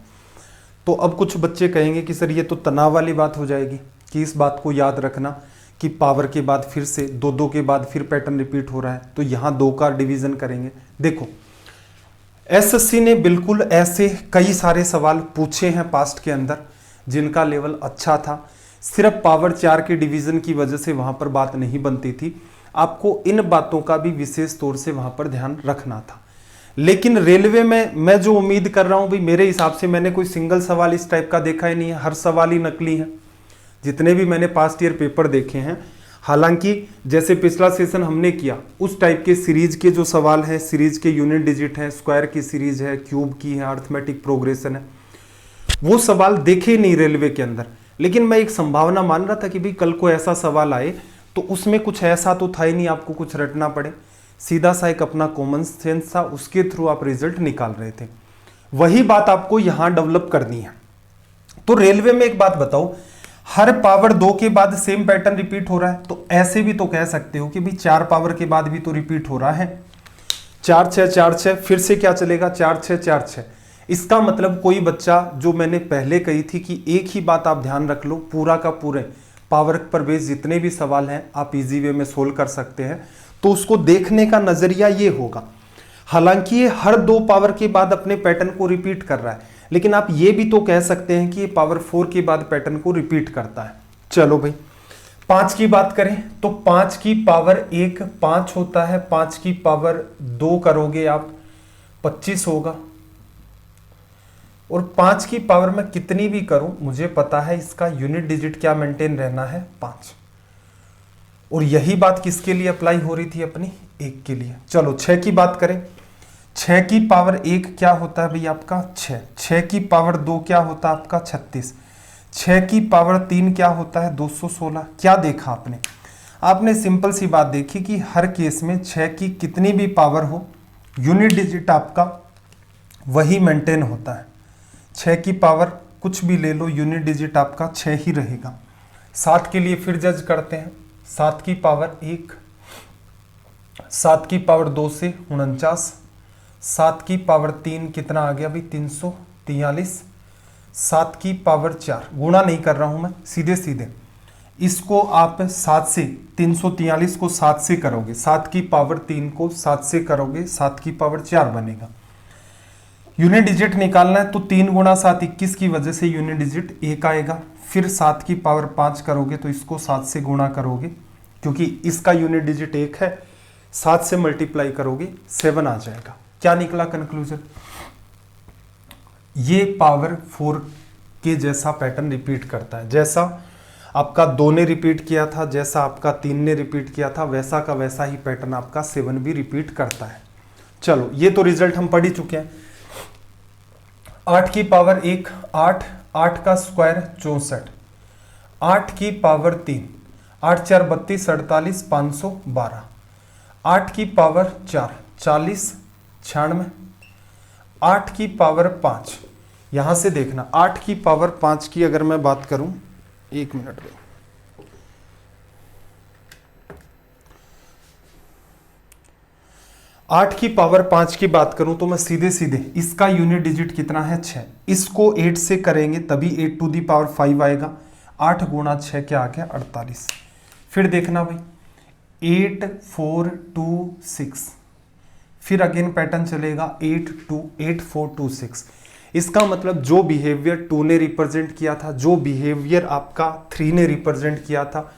तो अब कुछ बच्चे कहेंगे कि सर ये तो तनाव वाली बात हो जाएगी, कि इस बात को याद रखना कि पावर के बाद फिर से 2 2 के बाद फिर पैटर्न रिपीट हो रहा है, तो यहां 2 का डिवीजन करेंगे। देखो एसएससी ने बिल्कुल ऐसे कई सारे सवाल पूछे हैं पास्ट के अंदर जिनका लेवल अच्छा था, सिर्फ पावर 4 के डिवीजन की वजह से वहां पर बात नहीं बनती थी। आपको इन बातों का भी विशेष तौर से वहां पर ध्यान रखना था। लेकिन रेलवे में मैं जो उम्मीद कर रहा हूं भाई, मेरे हिसाब से मैंने कोई सिंगल सवाल इस टाइप का देखा ही नहीं है, हर सवाल ही नकली है जितने भी मैंने पास्ट ईयर पेपर देखे हैं। हालांकि जैसे पिछला सेशन हमने किया उस टाइप के सीरीज के जो सवाल है, सीरीज के यूनिट डिजिट है, स्क्वायर की सीरीज है, क्यूब की है, अर्थमेटिक प्रोग्रेशन है, वो सवाल देखे नहीं रेलवे के अंदर। लेकिन मैं एक संभावना मान रहा था कि भाई कल को ऐसा सवाल आए तो उसमें कुछ ऐसा तो था ही नहीं आपको कुछ रटना पड़े, सीधा सा एक अपना कॉमन सेंस था, उसके थ्रू आप रिजल्ट निकाल रहे थे। वही बात आपको यहां डेवलप करनी है। तो रेलवे में एक बात बताओ, हर पावर 2 के बाद सेम पैटर्न रिपीट हो रहा है, तो ऐसे भी तो कह सकते हो कि भाई 4 पावर के बाद भी तो रिपीट हो रहा है। 4 6 4 6 फिर से क्या चलेगा 4 6 4 6। इसका मतलब कोई बच्चा, जो मैंने पहले कही थी कि एक ही बात आप ध्यान रख लो, पूरा का पूरे पावर पर बेस जितने भी सवाल हैं आप इजी वे में सोल्व कर सकते हैं, तो उसको देखने का नजरिया ये होगा। हालांकि ये हर 2 पावर के बाद अपने पैटर्न को रिपीट कर रहा है, लेकिन आप ये भी तो कह सकते हैं कि ये पावर 4 के बाद पैटर्न को रिपीट करता है। चलो भाई 5 की बात करें तो 5 की पावर 1 5 होता है, 5 की पावर 2 करोगे आप 25 होगा, और 5 की पावर में कितनी भी करूं मुझे पता है इसका यूनिट डिजिट क्या मेंटेन रहना है 5। और यही बात किसके लिए अप्लाई हो रही थी अपनी 1 के लिए। चलो 6 की बात करें, 6 की पावर 1 क्या होता है भाई आपका 6, 6 की पावर 2 क्या होता है आपका 36, 6 की पावर 3 क्या होता है 216। क्या देखा आपने, आपने सिंपल सी बात देखी कि हर केस में 6 की कितनी भी पावर हो यूनिट डिजिट आपका वही मेंटेन होता है। 6 की पावर कुछ भी ले लो, यूनिट डिजिट आपका 6 ही रहेगा। 7 के लिए फिर जज करते हैं। 7 की पावर 1, 7 की पावर 2 से 49, 7 की पावर 3 कितना आ गया भाई 343, 7 की पावर 4, गुणा नहीं कर रहा हूं मैं, सीधे सीधे इसको आप 7 से 343 को 7 से करोगे, 7 की पावर 3 को 7 से करोगे, 7 की पावर 4 बनेगा। यूनिट डिजिट निकालना है तो 3 गुणा 7 21 की वजह से यूनिट डिजिट 1 आएगा। फिर 7 की पावर 5 करोगे तो इसको 7 से गुणा करोगे, क्योंकि इसका यूनिट डिजिट 1 है, 7 से मल्टीप्लाई करोगे 7 आ जाएगा। क्या निकला कंक्लूजन? ये पावर 4 के जैसा पैटर्न रिपीट करता है। जैसा आपका 2 ने रिपीट किया था, जैसा आपका 3 ने रिपीट किया था, वैसा का वैसा ही पैटर्न आपका 7 भी रिपीट करता है। चलो, ये तो रिजल्ट हम पढ़ ही चुके हैं। 8 की पावर 1 8, 8 का स्क्वायर 64, 8 की पावर 3 8 4 32 48 512, 8 की पावर 4 40 96, 8 की पावर 5, यहां से देखना 8 की पावर 5 की अगर मैं बात करूं, 1 मिनट में, 8 की पावर 5 की बात करूं तो मैं सीधे सीधे इसका यूनिट डिजिट कितना है 6, इसको 8 से करेंगे तभी 8 टू दी पावर 5 आएगा। 8 गुणा 6 क्या आ गया 48। फिर देखना भाई 8 4 2 6, फिर अगेन पैटर्न चलेगा 8 4 2 6। इसका मतलब जो बिहेवियर 2 ने रिप्रेजेंट किया था, जो बिहेवियर आपका 3 ने रिप्रेजेंट किया था,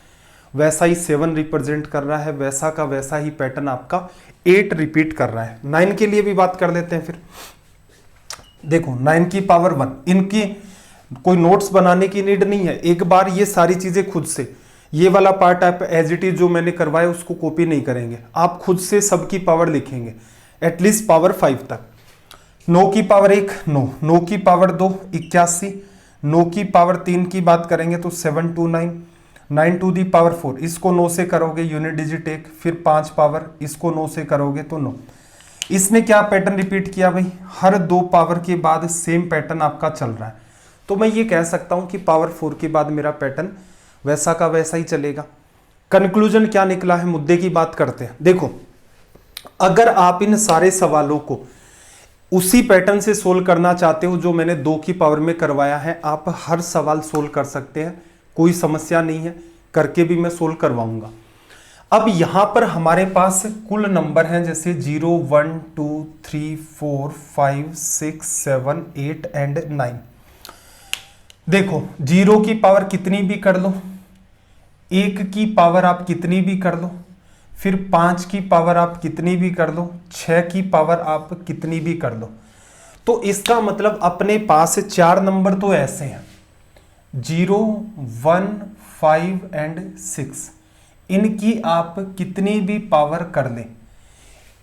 वैसा ही 7 रिप्रेजेंट कर रहा है, वैसा का वैसा ही पैटर्न आपका 8 रिपीट कर रहा है। 9 के लिए भी बात कर लेते हैं। फिर देखो 9 की पावर 1, इनकी कोई नोट्स बनाने की नीड नहीं है, एक बार ये सारी चीजें खुद से, ये वाला पार्ट आप एज इट इज जो मैंने करवाया उसको कॉपी नहीं करेंगे, आप खुद से सबकी पावर लिखेंगे एटलीस्ट पावर 5 तक। 9 की पावर 1 9, 9 की पावर 2 81, 9 की पावर 3 की बात करेंगे तो 729, 9 टू दी पावर 4, इसको 9 से करोगे यूनिट डिजिट 1, फिर 5 पावर, इसको 9 से करोगे तो 9। इसने क्या पैटर्न रिपीट किया भाई, हर 2 पावर के बाद सेम पैटर्न आपका चल रहा है। तो मैं ये कह सकता हूं कि पावर 4 के बाद मेरा पैटर्न वैसा का वैसा ही चलेगा। कंक्लूजन क्या निकला है, मुद्दे की बात करते हैं। देखो, अगर आप इन सारे सवालों को उसी पैटर्न से सोल्व करना चाहते हो जो मैंने 2 की पावर में करवाया है, आप हर सवाल सोल्व कर सकते हैं, कोई समस्या नहीं है, करके भी मैं सोल्व करवाऊंगा। अब यहां पर हमारे पास कुल नंबर हैं, जैसे 0 1 2 3 4 5 6 7 8 एंड 9। देखो 0 की पावर कितनी भी कर लो, 1 की पावर आप कितनी भी कर लो, फिर 5 की पावर आप कितनी भी कर लो, 6 की पावर आप कितनी भी कर लो। तो इसका मतलब अपने पास 4 नंबर तो ऐसे हैं 0 1 5 एंड 6, इनकी आप कितनी भी पावर कर लें,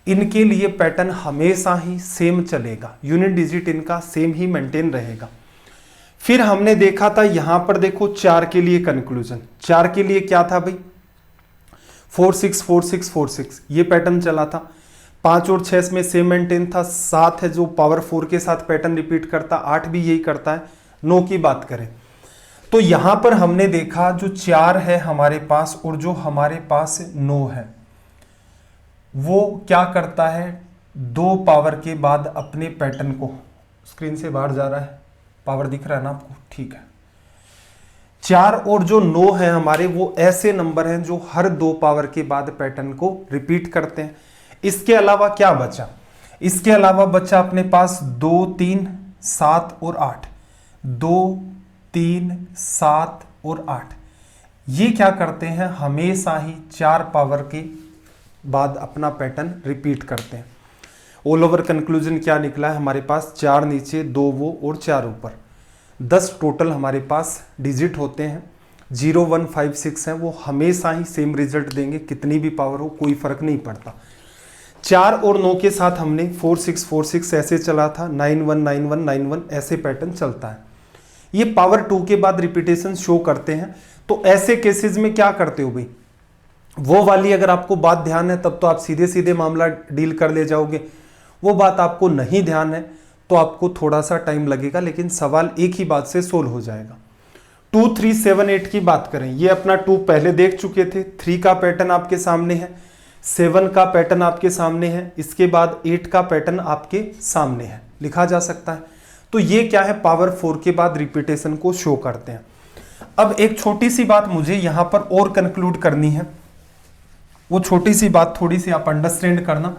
इनके लिए पैटर्न हमेशा ही सेम चलेगा, यूनिट डिजिट इनका सेम ही मेंटेन रहेगा। फिर हमने देखा था यहां पर देखो 4 के लिए कंक्लूजन, 4 के लिए क्या था भाई 4 6 4 6 4 6, ये पैटर्न चला था। 5 और 6 में सेम मेंटेन था। 7 है जो पावर 4 के साथ पैटर्न रिपीट करता, 8 भी यही करता है। 9 की बात करें तो यहां पर हमने देखा जो 4 है हमारे पास और जो हमारे पास 9 है, वो क्या करता है 2 पावर के बाद अपने पैटर्न को, स्क्रीन से बाहर जा रहा है, पावर दिख रहा है ना आपको, ठीक है। 4 और जो 9 है हमारे, वो ऐसे नंबर हैं जो हर 2 पावर के बाद पैटर्न को रिपीट करते हैं। इसके अलावा क्या बचा, इसके अलावा बचा अपने पास 2 3 7 और 8, 2 3 7 और 8, ये क्या करते हैं हमेशा ही 4 पावर के बाद अपना पैटर्न रिपीट करते हैं। ऑल ओवर कंक्लूजन क्या निकला है हमारे पास, 4 नीचे 2 वो और 4 ऊपर, 10 टोटल हमारे पास डिजिट होते हैं। 0 1 5 6 हैं, वो हमेशा ही सेम रिजल्ट देंगे, कितनी भी पावर हो कोई फर्क नहीं पड़ता। 4 और 9 के साथ हमने 4 6 4 6 ऐसे चला था, 9 1 9 1 9 1 ऐसे पैटर्न चलता है। ये पावर 2 के बाद रिपीटेशन शो करते हैं। तो ऐसे केसेस में क्या करते हो भाई, वो वाली अगर आपको बात ध्यान है तब तो आप सीधे सीधे मामला डील कर ले जाओगे, वो बात आपको नहीं ध्यान है तो आपको थोड़ा सा टाइम लगेगा, लेकिन सवाल एक ही बात से सोल्व हो जाएगा। 2 3 7 8 की बात करें, ये अपना 2 पहले देख चुके थे, 3 का पैटर्न आपके सामने है, 7 का पैटर्न आपके सामने है, इसके बाद 8 का पैटर्न आपके सामने है, लिखा जा सकता है। तो ये क्या है, पावर 4 के बाद रिपीटेशन को शो करते हैं। अब एक छोटी सी बात मुझे यहां पर और कंक्लूड करनी है, वो छोटी सी बात थोड़ी सी आप अंडरस्टैंड करना,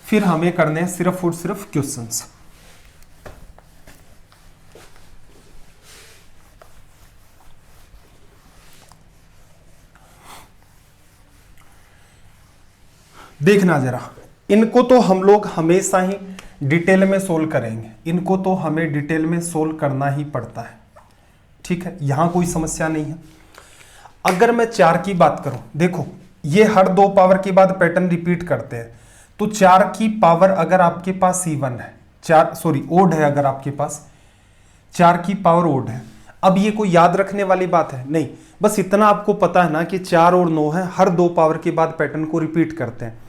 फिर हमें करने हैं सिर्फ और सिर्फ क्वेश्चंस। देखना जरा, इनको तो हम लोग हमेशा ही डिटेल में सोल्व करेंगे, इनको तो हमें डिटेल में सोल्व करना ही पड़ता है, ठीक है, यहां कोई समस्या नहीं है। अगर मैं 4 की बात करूं, देखो ये हर 2 पावर के बाद पैटर्न रिपीट करते हैं, तो 4 की पावर अगर आपके पास इवन है, ओड है, अगर आपके पास 4 की पावर ओड है, अब ये कोई याद रखने वाली बात है नहीं, बस इतना आपको पता है ना कि 4 और 9 है, हर 2 पावर के बाद पैटर्न को रिपीट करते हैं।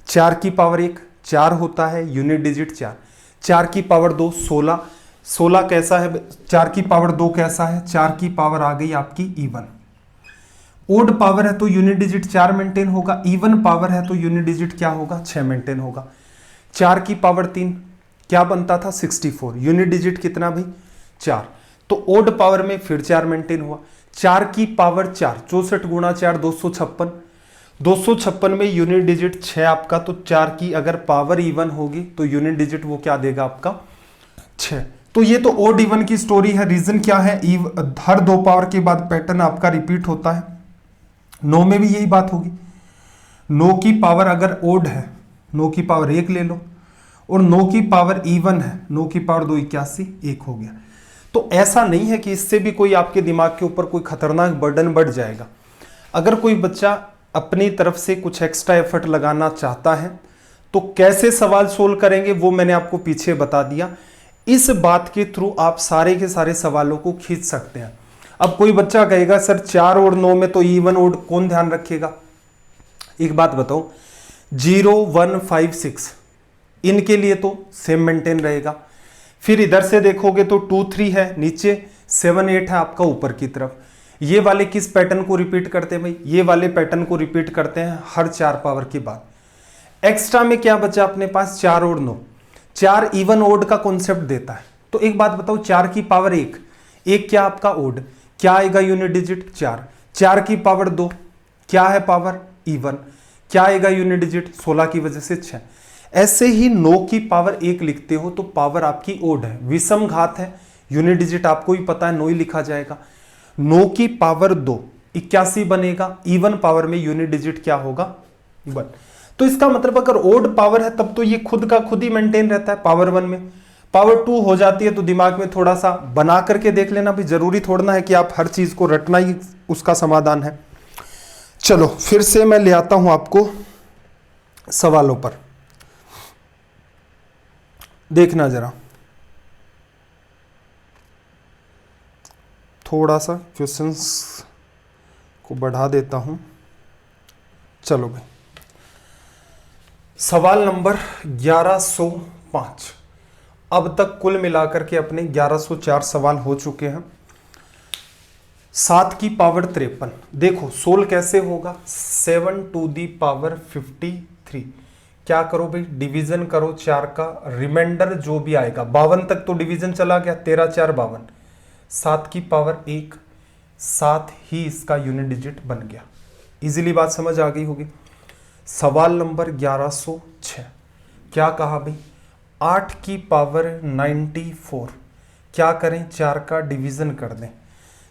4 की पावर 1 4 होता है, यूनिट डिजिट 4, 4 की पावर 2 16, 16 कैसा है, 4 की पावर 2 कैसा है, 4 की पावर आ गई आपकी इवन। ओड पावर है तो यूनिट डिजिट 4 मेंटेन होगा, इवन पावर है तो यूनिट डिजिट क्या होगा, 6 मेंटेन होगा। 4 की पावर 3 क्या बनता था, 64, यूनिट डिजिट कितना भाई, 4, तो ओड पावर में फिर 4 मेंटेन हुआ। 4 की पावर 4 64 गुणा 4 256, 256 में यूनिट डिजिट 6 आपका, तो 4 की अगर पावर इवन होगी तो यूनिट डिजिट वो क्या देगा आपका, 6। तो ये तो ओड इवन की स्टोरी है। रीजन क्या है, हर 2 पावर के बाद पैटर्न आपका रिपीट होता है। 9 में भी यही बात होगी, 9 की पावर अगर ओड है, 9 की पावर 1 ले लो, और 9 की पावर इवन है, 9 की पावर 2 81, 1 हो गया। तो ऐसा नहीं है कि इससे भी कोई आपके दिमाग के ऊपर कोई खतरनाक बर्डन बढ़ जाएगा। अगर कोई बच्चा अपनी तरफ से कुछ एक्स्ट्रा एफर्ट लगाना चाहता है तो कैसे सवाल सोल्व करेंगे वो मैंने आपको पीछे बता दिया। इस बात के थ्रू आप सारे के सारे सवालों को खींच सकते हैं। अब कोई बच्चा कहेगा सर 4 और 9 में तो इवन ओड कौन ध्यान रखेगा, एक बात बताओ, 0 1 5 6 इनके लिए तो सेम मेंटेन रहेगा। फिर इधर से देखोगे तो 2 3 है नीचे, 7 8 है आपका ऊपर की तरफ। ये वाले किस पैटर्न को रिपीट करते हैं भाई, ये वाले पैटर्न को रिपीट करते हैं हर 4 पावर के बाद। एक्स्ट्रा में क्या बचा अपने पास, 4 और 9, 4 इवन ओड का कॉन्सेप्ट देता है। तो एक बात बताओ, 4 की पावर 1, 1 क्या आपका ओड, क्या आएगा यूनिट डिजिट 4, 4 की पावर 2 क्या है पावर इवन, क्या आएगा यूनिट डिजिट 16 की वजह से 6। ऐसे ही 9 की पावर 1 लिखते हो तो पावर आपकी ओड है, विषम घात है, यूनिट डिजिट आपको ही पता है 9 ही लिखा जाएगा। 9 की पावर 2 81 बनेगा, इवन पावर में यूनिट डिजिट क्या होगा 1। तो इसका मतलब अगर ओड पावर है तब तो ये खुद का खुद ही मेंटेन रहता है पावर 1 में। पावर 2 हो जाती है तो दिमाग में थोड़ा सा बना करके देख लेना भी, जरूरी थोड़ा है कि आप हर चीज को रटना ही उसका समाधान है। चलो फिर से मैं ले आता हूं आपको सवालों पर, देखना जरा, थोड़ा सा क्वेश्चंस को बढ़ा देता हूं। चलो भाई, सवाल नंबर 1105। अब तक कुल मिलाकर के अपने 1104 सवाल हो चुके हैं। 7 की पावर 53, देखो सोल्व कैसे होगा, 7 टू दी पावर 53। क्या करो भाई, डिवीजन करो 4 का, रिमाइंडर जो भी आएगा 52 तक तो डिवीजन चला गया, 13 4 52, 7 की पावर 1, 7 ही इसका यूनिट डिजिट बन गया। इजीली बात समझ आ गई होगी। सवाल नंबर 1106, क्या कहा भाई, 8 की पावर 94, क्या करें, 4 का डिवीजन कर दें।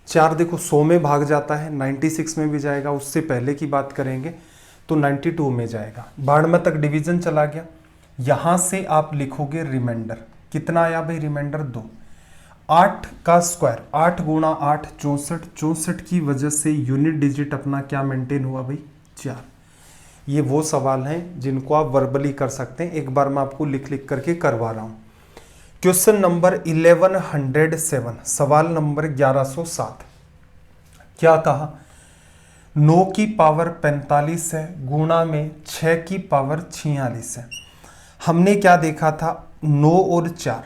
4 देखो 100 में भाग जाता है, 96 में भी जाएगा, उससे पहले की बात करेंगे तो 92 में जाएगा, 92 तक डिवीजन चला गया। यहां से आप लिखोगे रिमाइंडर, कितना आया भाई रिमाइंडर 2। 8 का स्क्वायर, 8 गुणा 8 64, 64 की वजह से यूनिट डिजिट अपना क्या मेंटेन हुआ भाई 4। ये वो सवाल हैं जिनको आप वर्बली कर सकते हैं, एक बार मैं आपको लिख लिख करके करवा रहा हूं। क्वेश्चन नंबर 1107, सवाल नंबर 1107, क्या कहा, 9 की पावर 45 है, गुणा में 6 की पावर 46 है। हमने क्या देखा था, 9 और 4,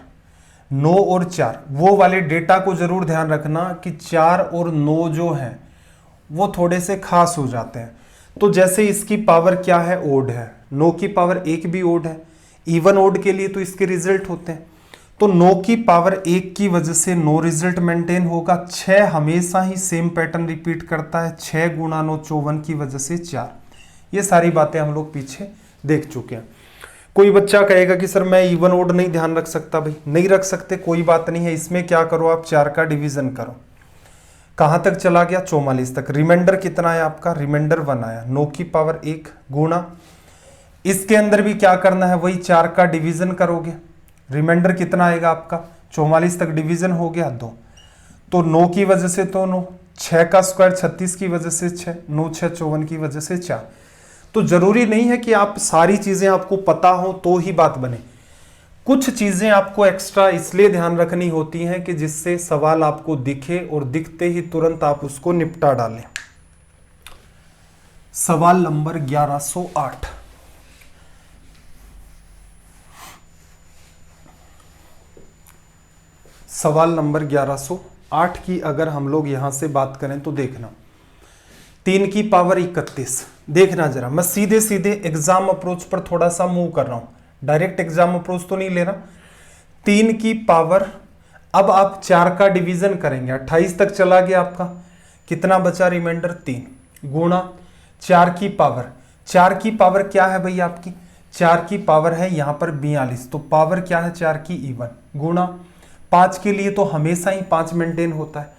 9 और 4, वो वाले डेटा को जरूर ध्यान रखना कि 4 और 9 जो हैं वो थोड़े से खास हो जाते हैं। तो जैसे इसकी पावर क्या है, ओड है, 9 की पावर 1 भी ओड है, इवन ओड के लिए तो इसके रिजल्ट होते हैं। तो 9 की पावर 1 की वजह से 9 रिजल्ट मेंटेन होगा। 6 हमेशा ही सेम पैटर्न रिपीट करता है, 6 गुणा 9 54 की वजह से 4। ये सारी बातें हम लोग पीछे देख चुके हैं। कोई बच्चा कहेगा कि सर मैं इवन ओड नहीं ध्यान रख सकता। भाई नहीं रख सकते, कोई बात नहीं है। इसमें क्या करो, आप 4 का डिवीजन करो। कहां तक चला गया, 44 तक। रिमाइंडर कितना है आपका, रिमाइंडर 1 आया। 9 की पावर 1 गुणा, इसके अंदर भी क्या करना है, वही 4 का डिवीजन करोगे। रिमाइंडर कितना आएगा आपका, 44 तक डिवीजन हो गया 2। तो 9 की वजह से तो 9, 6 का स्क्वायर 36 की वजह से 6, 9 6 54 की वजह से 4। तो जरूरी नहीं है कि आप सारी चीजें आपको पता हो तो ही बात बने। कुछ चीजें आपको एक्स्ट्रा इसलिए ध्यान रखनी होती हैं कि जिससे सवाल आपको दिखे और दिखते ही तुरंत आप उसको निपटा डालें। सवाल नंबर 1108। सवाल नंबर 1108 की अगर हम लोग यहां से बात करें तो देखना, 3 की पावर 31। देखना जरा, मैं सीधे सीधे एग्जाम अप्रोच पर थोड़ा सा मूव कर रहा हूं, डायरेक्ट एग्जाम अप्रोच तो नहीं ले रहा। 3 की पावर, अब आप 4 का डिवीजन करेंगे, 28 तक चला गया आपका, कितना बचा रिमाइंडर 3 गुणा 4 की पावर। 4 की पावर क्या है भाई आपकी, 4 की पावर है यहां पर 42, तो पावर क्या है 4 की इवन, गुणा 5 के लिए तो हमेशा ही 5 मेंटेन होता है।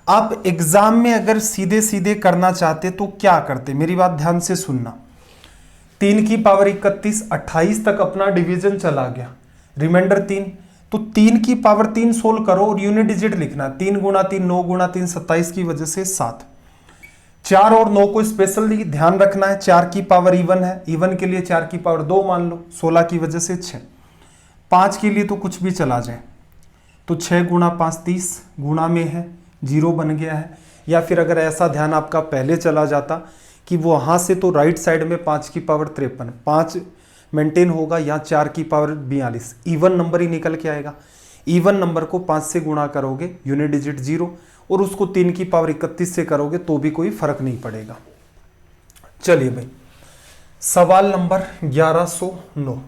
आप एग्जाम में अगर सीधे सीधे करना चाहते तो क्या करते, मेरी बात ध्यान से सुनना। 3 की पावर 31, 28 तक अपना डिवीजन चला गया, रिमाइंडर 3, तो 3 की पावर 3 सोल्व करो और यूनिट डिजिट लिखना, 3 गुणा 3 9 गुणा 3 27 की वजह से 7। 4 और 9 को स्पेशली ध्यान रखना है, 4 की पावर इवन है, इवन के लिए 4 की पावर 2 मान लो, 16 की वजह से 6। 5 के लिए तो कुछ भी चला जाए, तो 6 गुणा 5 30, गुणा में है 0 बन गया है। या फिर अगर ऐसा ध्यान आपका पहले चला जाता कि वो वहाँ से तो राइट साइड में 5 की पावर 53, 5 मेंटेन होगा, यहाँ 4 की पावर 42, इवन नंबर ही निकल के आएगा। इवन नंबर को 5 से गुणा करोगे, यूनिट डिजिट 0, और उसको 3 की पावर 31 से करोगे तो भी कोई फर्क नहीं पड़ेगा। चलिए भाई, सवाल नंबर 1109,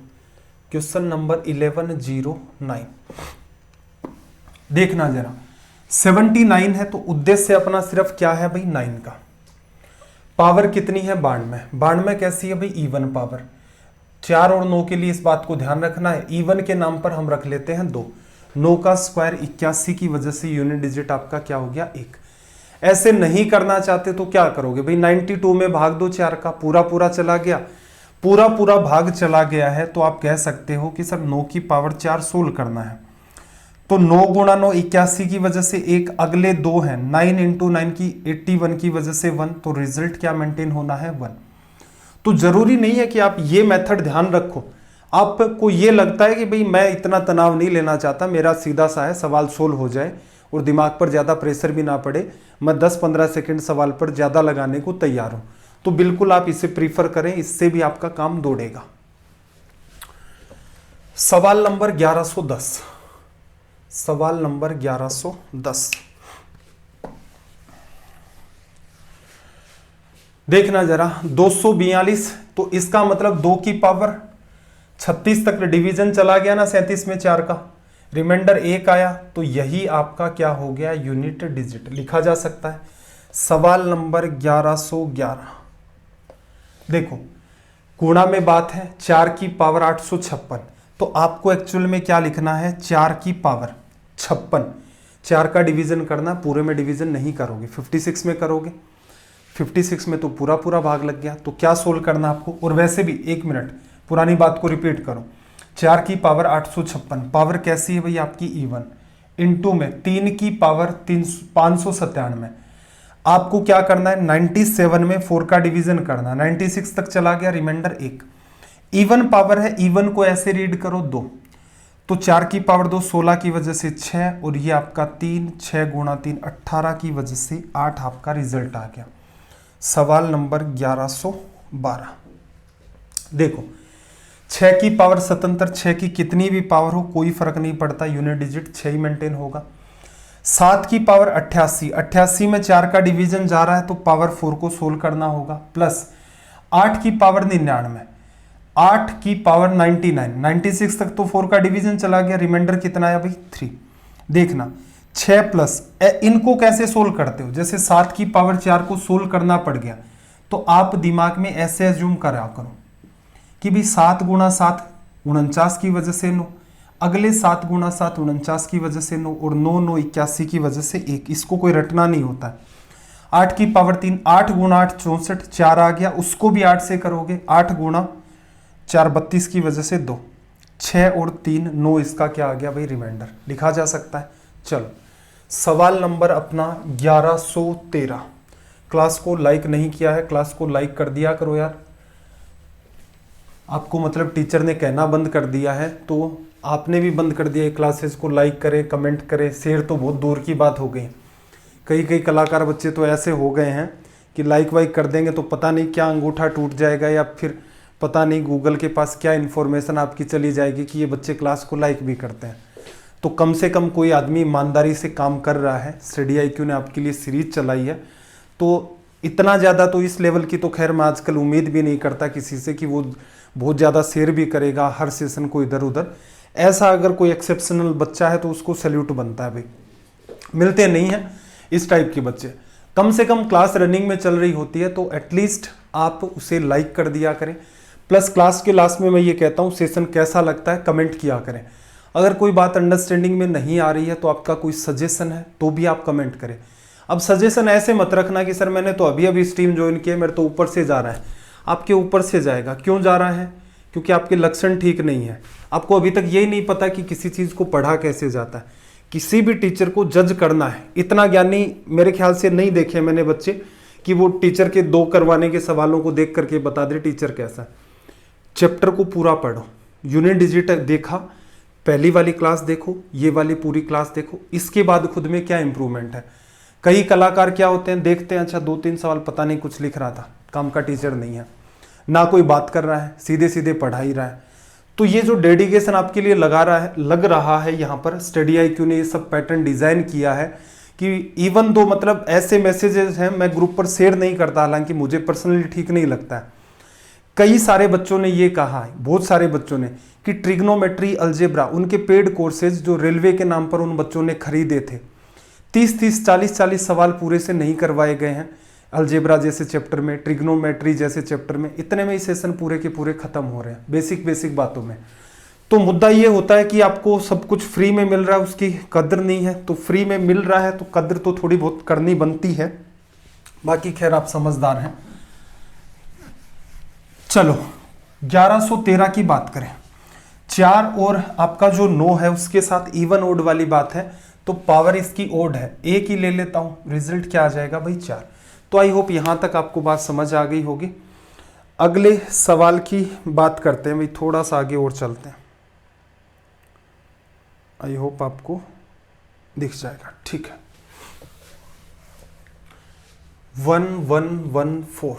क्वेश्चन नंबर 1109। देखना जरा, 79 है तो उद्देश्य अपना सिर्फ क्या है भाई 9 का। पावर कितनी है 92, 92 कैसी है भाई इवन पावर। 4 और 9 के लिए इस बात को ध्यान रखना है, इवन के नाम पर हम रख लेते हैं 2। 9 का स्क्वायर 81 की वजह से यूनिट डिजिट आपका क्या हो गया 1। ऐसे नहीं करना चाहते तो क्या करोगे भाई, 92 में भाग दो 4 का, पूरा पूरा चला गया, पूरा पूरा भाग चला गया है, तो आप कह सकते हो कि सर 9 की पावर 4 सोल्व करना है। तो 9 गुणा 9 81 की वजह से 1, अगले 2 हैं, 9 इंटू 9 की 81 की वजह से 1, तो रिजल्ट क्या मेंटेन होना है 1। तो जरूरी नहीं है कि आप ये मेथड ध्यान रखो। आपको ये लगता है कि भाई मैं इतना तनाव नहीं लेना चाहता, मेरा सीधा सा है, सवाल सोल्व हो जाए और दिमाग पर ज़्यादा प्रेशर भी ना पड़े, मैं 10-15 सेकेंड सवाल पर ज़्यादा लगाने को तैयार हूँ, तो बिल्कुल आप इसे प्रीफर करें, इससे भी आपका काम दौड़ेगा। सवाल नंबर 1110, सवाल नंबर 1110। देखना जरा, 242, तो इसका मतलब 2 की पावर 36 तक डिवीजन चला गया ना 37 में 4 का, रिमाइंडर 1 आया, तो यही आपका क्या हो गया यूनिट डिजिट लिखा जा सकता है। सवाल नंबर 1111। देखो गुणा में बात है, 4 की पावर 856, तो आपको एक्चुअल में क्या लिखना है 4 की पावर 56। 4 का डिवीजन करना, पूरे में डिवीजन नहीं करोगे, 56 में करोगे, 56 में तो पूरा पूरा भाग लग गया, तो क्या सोल्व करना आपको। और वैसे भी 1 मिनट पुरानी बात को रिपीट करो, 4 की पावर 856, पावर कैसी है भाई आपकी इवन, इनटू में 3 की पावर 597, आपको क्या करना है 97 में 4 का डिवीजन करना, 96 तक चला गया, रिमाइंडर 1, इवन पावर है, इवन को ऐसे रीड करो 2, तो 4 की पावर 2 16 की वजह से 6, और ये आपका 3, 6 गुणा 3 18 की वजह से 8 आपका रिजल्ट आ गया। सवाल नंबर 1112। देखो 6 की पावर स्वतंत्र, 6 की कितनी भी पावर हो कोई फर्क नहीं पड़ता, यूनिट डिजिट 6 ही मेंटेन होगा। 7 की पावर 88, 88 में 4 का डिवीजन जा रहा है तो पावर 4 को सोल्व करना होगा, प्लस 8 की पावर 99, 8 की पावर 99, 96 तक तो 4 का डिवीजन चला गया, रिमाइंडर कितना आया भाई 3। देखना 6 प्लस इनको कैसे सोल्व करते हो, जैसे 7 की पावर 4 को सोल्व करना पड़ गया तो आप दिमाग में ऐसे एज्यूम करा करो कि भाई 7 गुणा 7 49 की वजह से 9, अगले 7 गुणा 7 49 की वजह से 9, और 9 9 81 की वजह से 1, इसको कोई रटना नहीं होता है। 8 की पावर 3, 8 गुणा 8 64, 4 आ गया, उसको भी 8 से करोगे, 8 गुणा 4 32 की वजह से 2, 6 और 3 9, इसका क्या आ गया भाई रिमाइंडर, लिखा जा सकता है। चलो सवाल नंबर अपना 1113। क्लास को लाइक नहीं किया है, क्लास को लाइक कर दिया करो यार। आपको मतलब टीचर ने कहना बंद कर दिया है तो आपने भी बंद कर दिया है, क्लासेस को लाइक करें, कमेंट करें, शेयर तो बहुत दूर की बात हो गई। कई कई कलाकार बच्चे तो ऐसे हो गए हैं कि लाइक वाइक कर देंगे तो पता नहीं क्या अंगूठा टूट जाएगा, या फिर पता नहीं गूगल के पास क्या इन्फॉर्मेशन आपकी चली जाएगी कि ये बच्चे क्लास को लाइक भी करते हैं। तो कम से कम कोई आदमी ईमानदारी से काम कर रहा है। स्टडी IQ ने आपके लिए सीरीज चलाई है, तो इतना ज़्यादा तो इस लेवल की तो खैर मैं आजकल उम्मीद भी नहीं करता किसी से कि वो बहुत ज़्यादा शेयर भी करेगा हर सेशन को इधर उधर। ऐसा अगर कोई एक्सेप्शनल बच्चा है तो उसको सैल्यूट बनता है भाई, मिलते नहीं हैं इस टाइप के बच्चे। कम से कम क्लास रनिंग में चल रही होती है तो एटलीस्ट आप उसे लाइक कर दिया करें। प्लस क्लास के लास्ट में मैं ये कहता हूँ सेशन कैसा लगता है कमेंट किया करें। अगर कोई बात अंडरस्टैंडिंग में नहीं आ रही है तो आपका कोई सजेशन है तो भी आप कमेंट करें। अब सजेशन ऐसे मत रखना कि सर मैंने तो अभी अभी स्ट्रीम ज्वाइन किया, मेरे तो ऊपर से जा रहा है। आपके ऊपर से जाएगा, क्यों जा रहा है? क्योंकि आपके लक्षण ठीक नहीं है। आपको अभी तक यही नहीं पता कि किसी चीज़ को पढ़ा कैसे जाता है। किसी भी टीचर को जज करना है, इतना ज्ञानी मेरे ख्याल से नहीं देखे मैंने बच्चे कि वो टीचर के 2 करवाने के सवालों को देख करके बता दे टीचर कैसा है। चैप्टर को पूरा पढ़ो, यूनिट डिजिट देखा, पहली वाली क्लास देखो, ये वाली पूरी क्लास देखो, इसके बाद खुद में क्या इंप्रूवमेंट है। कई कलाकार क्या होते हैं, देखते हैं अच्छा 2-3 सवाल पता नहीं कुछ लिख रहा था, काम का टीचर नहीं है, ना कोई बात कर रहा है, सीधे सीधे पढ़ा ही रहा है। तो ये जो डेडिकेशन आपके लिए लग रहा है यहाँ पर, स्टडी IQ ने ये सब पैटर्न डिजाइन किया है कि इवन दो मतलब ऐसे मैसेजेस हैं मैं ग्रुप पर शेयर नहीं करता, हालांकि मुझे पर्सनली ठीक नहीं लगता है। कई सारे बच्चों ने ये कहा है, बहुत सारे बच्चों ने, कि ट्रिग्नोमेट्री, अलजेब्रा, उनके पेड कोर्सेज जो रेलवे के नाम पर उन बच्चों ने खरीदे थे, 30-30, 40-40 सवाल पूरे से नहीं करवाए गए हैं। अलजेब्रा जैसे चैप्टर में, ट्रिग्नोमेट्री जैसे चैप्टर में, इतने में ही सेशन पूरे के पूरे खत्म हो रहे हैं बेसिक बातों में। तो मुद्दा ये होता है कि आपको सब कुछ फ्री में मिल रहा है, उसकी कदर नहीं है। तो फ्री में मिल रहा है तो कदर तो थोड़ी बहुत करनी बनती है। बाकी खैर आप समझदार हैं। चलो 1113 की बात करें। 4 और आपका जो 9 है उसके साथ इवन ओड वाली बात है, तो पावर इसकी ओड है, एक ही ले लेता हूं, रिजल्ट क्या आ जाएगा भाई 4। तो आई होप यहां तक आपको बात समझ आ गई होगी। अगले सवाल की बात करते हैं भाई, थोड़ा सा आगे और चलते हैं। आई होप आपको दिख जाएगा, ठीक है। 1114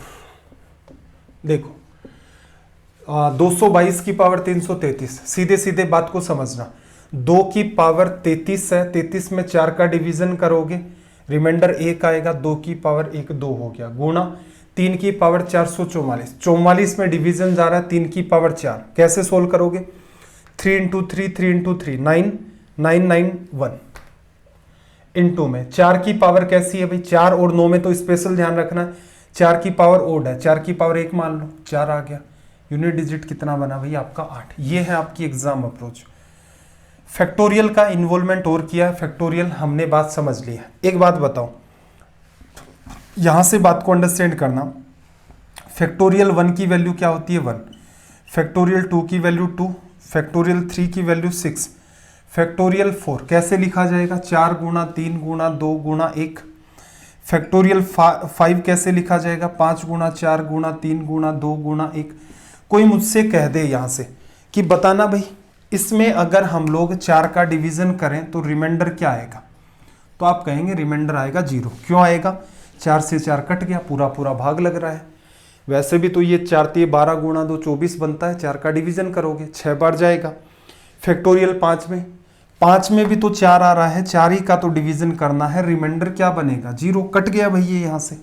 देखो, 222 की पावर 333, सीधे सीधे बात को समझना। 2 की पावर 33 है, 33 में 4 का डिवीजन करोगे, रिमाइंडर 1 आएगा, 2 की पावर 1 2 हो गया, गुणा 3 की पावर 444, 44 में डिवीजन जा रहा है, 3 की पावर 4, कैसे सोल्व करोगे? 3 इंटू 3, 3 इंटू 3, 9, 991 इंटू में 4 की पावर कैसी है भाई, 4 और 9 में तो स्पेशल ध्यान रखना है, 4 की पावर ओड है, 4 की पावर 1 मान लो, 4 आ गया। यूनिट डिजिट कितना बना भाई आपका 8। ये है आपकी एग्जाम अप्रोच। फैक्टोरियल का इन्वॉल्वमेंट और किया है, फैक्टोरियल हमने बात समझ ली है। एक बात बताओ, यहां से बात को अंडरस्टैंड करना। फैक्टोरियल 1 की वैल्यू क्या होती है 1, फैक्टोरियल 2 की वैल्यू 2, फैक्टोरियल 3 की वैल्यू 6, फैक्टोरियल 4 कैसे लिखा जाएगा, 4 गुणा 3 गुणा 2 गुणा 1। फैक्टोरियल 5 कैसे लिखा जाएगा, 5 गुणा 4 गुणा 3 गुणा 2 गुणा 1। कोई मुझसे कह दे यहां से कि बताना भाई इसमें अगर हम लोग 4 का डिवीजन करें तो रिमाइंडर क्या आएगा, तो आप कहेंगे रिमाइंडर आएगा 0। क्यों आएगा, 4 से 4 कट गया, पूरा पूरा भाग लग रहा है। वैसे भी तो ये 4 3 12 गुणा 2 24 बनता है, 4 का डिवीजन करोगे 6 बार जाएगा। फैक्टोरियल 5 में भी तो 4 आ रहा है, 4 ही का तो डिवीजन करना है, रिमाइंडर क्या बनेगा 0, कट गया भैया यहां से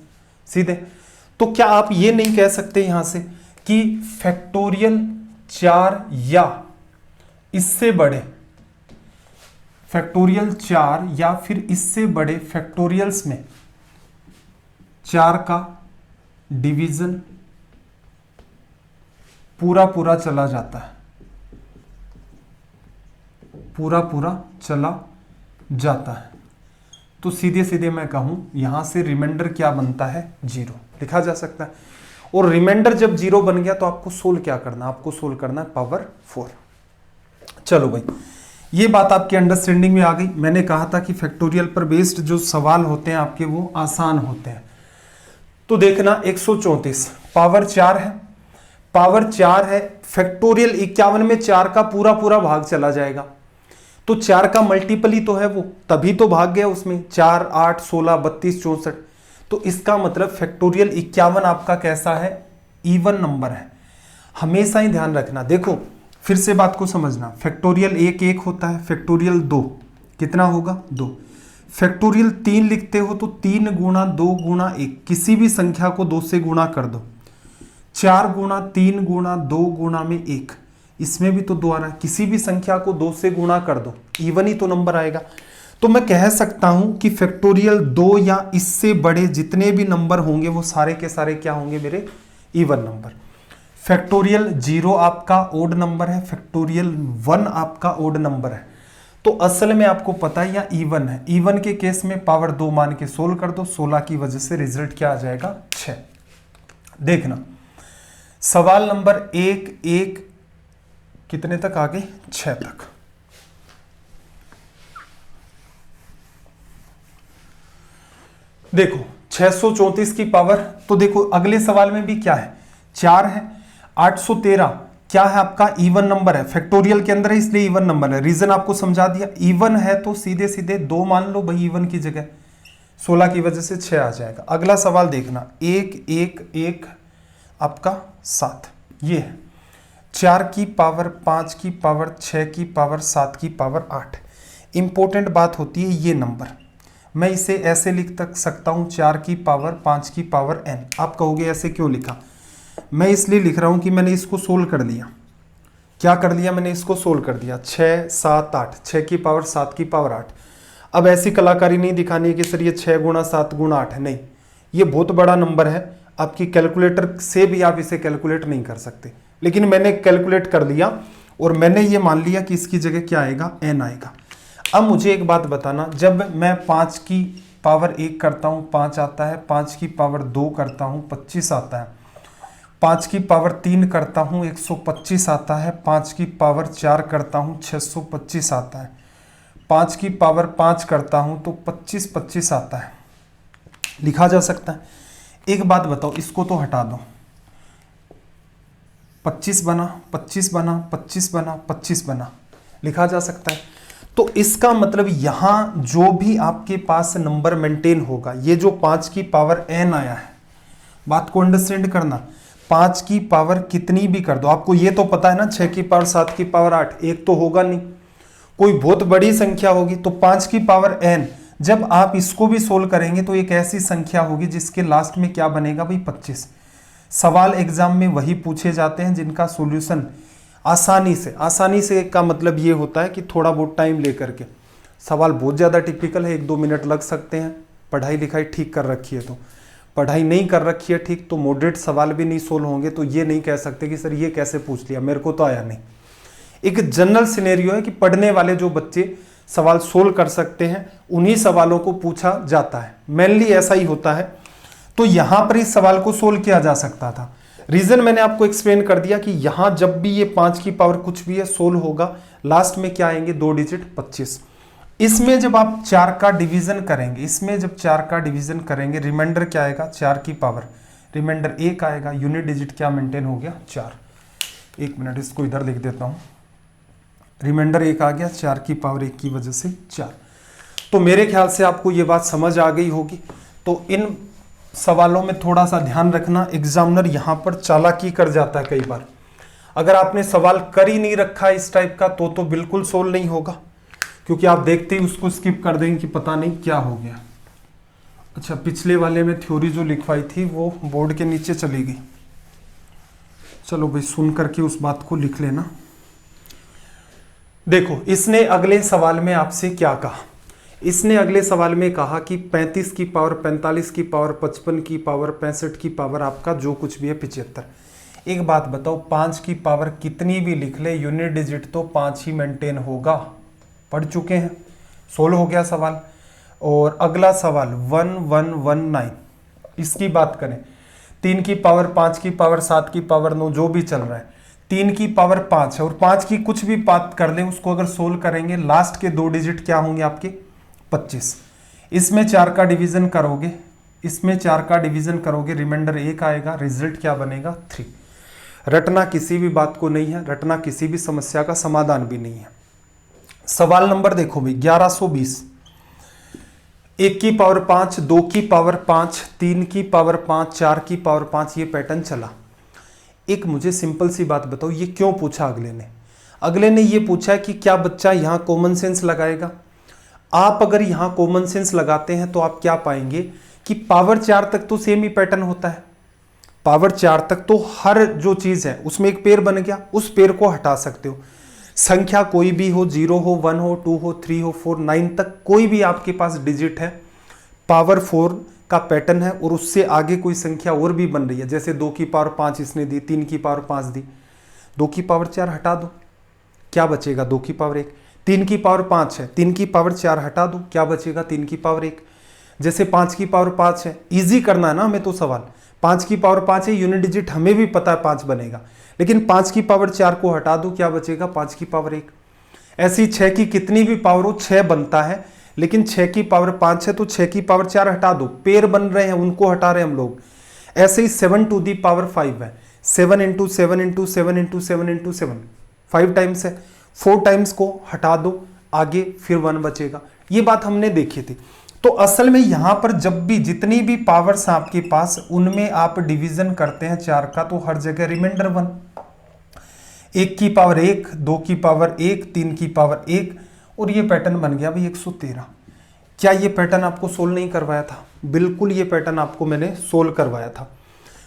सीधे। तो क्या आप ये नहीं कह सकते यहां से कि फैक्टोरियल 4 या इससे बड़े फैक्टोरियल 4 या फिर इससे बड़े फैक्टोरियल्स में 4 का डिवीजन पूरा चला जाता है, पूरा चला जाता है। तो सीधे सीधे मैं कहूं यहां से रिमाइंडर क्या बनता है 0 लिखा जा सकता है। और रिमाइंडर जब 0 बन गया तो आपको सोल्व क्या करना, आपको सोल्व करना है पावर 4। चलो भाई, ये बात आपकी अंडरस्टैंडिंग में आ गई। मैंने कहा था कि फैक्टोरियल पर बेस्ड जो सवाल होते हैं आपके वो आसान होते हैं। तो देखना 134 पावर 4 है, पावर 4 है, फैक्टोरियल 51 में 4 का पूरा भाग चला जाएगा। तो 4 का मल्टीपल ही तो है वो, तभी तो भाग गया उसमें, 4 8 16 32 64। तो इसका मतलब फैक्टोरियल 51 आपका कैसा है, इवन नंबर है। हमेशा ही ध्यान रखना, देखो फिर से बात को समझना, फैक्टोरियल 1 1 होता है, फैक्टोरियल 2 कितना होगा 2, फैक्टोरियल 3 लिखते हो तो 3 गुणा 2 गुणा 1, किसी भी संख्या को 2 से गुणा कर दो, 4 गुणा 3 गुणा 2 गुणा में 1, इसमें भी तो 2 आ रहा है, किसी भी संख्या को 2 से गुणा कर दो, इवन ही तो नंबर आएगा। तो मैं कह सकता हूं कि फैक्टोरियल 2 या इससे बड़े जितने भी नंबर होंगे वो सारे के सारे क्या होंगे मेरे इवन नंबर। फैक्टोरियल 0 आपका ओड नंबर है, फैक्टोरियल 1 आपका ओड नंबर है। तो असल में आपको पता है या इवन है, इवन के केस में पावर 2 मान के सोल्व कर दो, 16 की वजह से रिजल्ट क्या आ जाएगा 6। देखना सवाल नंबर 1 कितने तक आ गए 6 तक। देखो 634 की पावर, तो देखो अगले सवाल में भी क्या है 4 है, 813 क्या है आपका इवन नंबर है, फैक्टोरियल के अंदर है इसलिए इवन नंबर है, रीजन आपको समझा दिया। इवन है तो सीधे सीधे 2 मान लो भाई इवन की जगह, 16 की वजह से 6 आ जाएगा। अगला सवाल देखना 1 आपका 7, ये है 4 की पावर 5 की पावर 6 की पावर 7 की पावर 8। इंपॉर्टेंट बात होती है ये नंबर, मैं इसे ऐसे लिख तक सकता हूं 4 की पावर 5 की पावर n। आप कहोगे ऐसे क्यों लिखा, मैं इसलिए लिख रहा हूं कि मैंने इसको सोल्व कर लिया। क्या कर लिया मैंने, इसको सोल्व कर दिया, 6 7 8, 6 की पावर 7 की पावर 8। अब ऐसी कलाकारी नहीं दिखानी है कि सर ये 6 गुणा 7 गुणा 8 है, नहीं, ये बहुत बड़ा नंबर है, आपकी कैलकुलेटर से भी आप इसे कैलकुलेट नहीं कर सकते, लेकिन मैंने कैलकुलेट कर लिया और मैंने ये मान लिया कि इसकी जगह क्या आएगा n आएगा। अब मुझे एक बात बताना, जब मैं 5 की पावर 1 करता हूं 5 आता है, 5 की पावर 2 करता हूं 25 आता है, 5 की पावर 3 करता हूं 125 आता है, 5 की पावर 4 करता हूं 625 आता है, 5 की पावर 5 करता हूं तो 25 आता है, लिखा जा सकता है। एक बात बताओ, इसको तो हटा दो, 25 बना 25 बना 25 बना 25 बना, लिखा जा सकता है। तो इसका मतलब यहां जो भी आपके पास नंबर मेंटेन होगा, ये जो 5 की पावर n आया है, बात को अंडरस्टैंड करना, 5 की पावर कितनी भी कर दो, आपको ये तो पता है ना 6 की पावर 7 की पावर 8, एक तो होगा नहीं, कोई बहुत बड़ी संख्या होगी। तो 5 की पावर n, जब आप इसको भी सोल्व करेंगे तो एक ऐसी संख्या होगी जिसके लास्ट में क्या बनेगा भाई 25। सवाल एग्जाम में वही पूछे जाते हैं जिनका सॉल्यूशन आसानी से का मतलब ये होता है कि थोड़ा बहुत टाइम लेकर के, सवाल बहुत ज़्यादा टिपिकल है 1-2 मिनट लग सकते हैं, पढ़ाई लिखाई ठीक कर रखी है तो, पढ़ाई नहीं कर रखी है ठीक तो मॉडरेट सवाल भी नहीं सोल्व होंगे, तो ये नहीं कह सकते कि सर ये कैसे पूछ लिया, मेरे को तो आया नहीं। एक जनरल सिनेरियो है कि पढ़ने वाले जो बच्चे सवाल सोल्व कर सकते हैं उन्हीं सवालों को पूछा जाता है, मेनली ऐसा ही होता है। तो यहां पर इस सवाल को सोल्व किया जा सकता था, रीजन मैंने आपको एक्सप्लेन कर दिया कि यहां जब भी ये 5 की पावर कुछ भी है सोल्व होगा, लास्ट में क्या आएंगे 2 डिजिट 25। इसमें जब आप 4 का डिवीजन करेंगे, इसमें जब 4 का डिवीजन करेंगे, रिमाइंडर क्या आएगा 4 की पावर, रिमाइंडर 1 आएगा, यूनिट डिजिट क्या मेंटेन हो गया 4। 1 मिनट इसको इधर लिख देता हूं, रिमाइंडर 1 आ गया, 4 की पावर 1 की वजह से 4। तो मेरे ख्याल से आपको ये बात समझ आ गई होगी। तो इन सवालों में थोड़ा सा ध्यान रखना, एग्जामिनर यहां पर चालाकी कर जाता है कई बार। अगर आपने सवाल कर ही नहीं रखा इस टाइप का तो बिल्कुल सोल्व नहीं होगा, क्योंकि आप देखते ही उसको स्किप कर देंगे कि पता नहीं क्या हो गया। अच्छा, पिछले वाले में थ्योरी जो लिखवाई थी वो बोर्ड के नीचे चली गई। चलो भाई, सुन करके उस बात को लिख लेना। देखो, इसने अगले सवाल में आपसे क्या कहा। इसने अगले सवाल में कहा कि 35 की पावर, 45 की पावर, 55 की पावर, 65 की पावर, आपका जो कुछ भी है 75। एक बात बताओ, 5 की पावर कितनी भी लिख ले, यूनिट डिजिट तो 5 ही मेंटेन होगा। पढ़ चुके हैं, सोल्व हो गया सवाल। और अगला सवाल 1119, इसकी बात करें, 3 की पावर, 5 की पावर, 7 की पावर 9, जो भी चल रहा है, 3 की पावर 5 है और 5 की कुछ भी बात कर लें, उसको अगर सोल्व करेंगे लास्ट के 2 डिजिट क्या होंगे आपके 25। इसमें 4 का डिवीजन करोगे, इसमें 4 का डिवीजन करोगे, रिमाइंडर 1 आएगा, रिजल्ट क्या बनेगा 3। रटना किसी भी बात को नहीं है, रटना किसी भी समस्या का समाधान भी नहीं है। सवाल नंबर देखो भाई 1120, 1 की पावर 5, 2 की पावर 5, 3 की पावर 5, 4 की पावर 5, ये पैटर्न चला। एक मुझे सिंपल सी बात बताओ, ये क्यों पूछा अगले ने? अगले ने ये पूछा कि क्या बच्चा यहां कॉमन सेंस लगाएगा। आप अगर यहां कॉमन सेंस लगाते हैं तो आप क्या पाएंगे कि पावर 4 तक तो सेम ही पैटर्न होता है। पावर 4 तक तो हर जो चीज है उसमें एक पेयर बन गया, उस पेयर को हटा सकते हो। संख्या कोई भी हो, 0 हो, 1 हो, 2 हो, 3 हो, 4, 9 तक कोई भी आपके पास डिजिट है, पावर 4 का पैटर्न है और उससे आगे कोई संख्या और भी बन रही है, जैसे 2 की पावर 5 इसने दी, 3 की पावर 5 दी, 2 की पावर 4 हटा दो, क्या बचेगा 2 की पावर 1। 3 की पावर 5 है, 3 की पावर 4 हटा दो, क्या बचेगा 3 की पावर 1। जैसे 5 की पावर 5 है, इजी करना है ना हमें तो सवाल, 5 की पावर 5 है, यूनिट डिजिट हमें भी पता है 5 बनेगा, लेकिन 5 की पावर 4 को हटा दो, क्या बचेगा 5 की पावर 1। ऐसी 6 की कितनी भी पावर हो 6 बनता है, लेकिन 6 की पावर 5 है तो 6 की पावर 4 हटा दो, पेयर बन रहे हैं उनको हटा रहे हैं हम लोग। ऐसे ही 7 टू दी पावर 5 है, 7 into 7 into 7 into 7 into 7, 5 times है, 4 टाइम्स को हटा दो, आगे फिर 1 बचेगा। ये बात हमने देखी थी। तो असल में यहां पर जब भी जितनी भी पावर्स आपके पास उनमें आप डिवीजन करते हैं 4 का, तो हर जगह रिमाइंडर 1, 1 की पावर 1, 2 की पावर 1, 3 की पावर 1, और ये पैटर्न बन गया भाई 113। क्या ये पैटर्न आपको सोल्व नहीं करवाया था? बिल्कुल, ये पैटर्न आपको मैंने सोल्व करवाया था।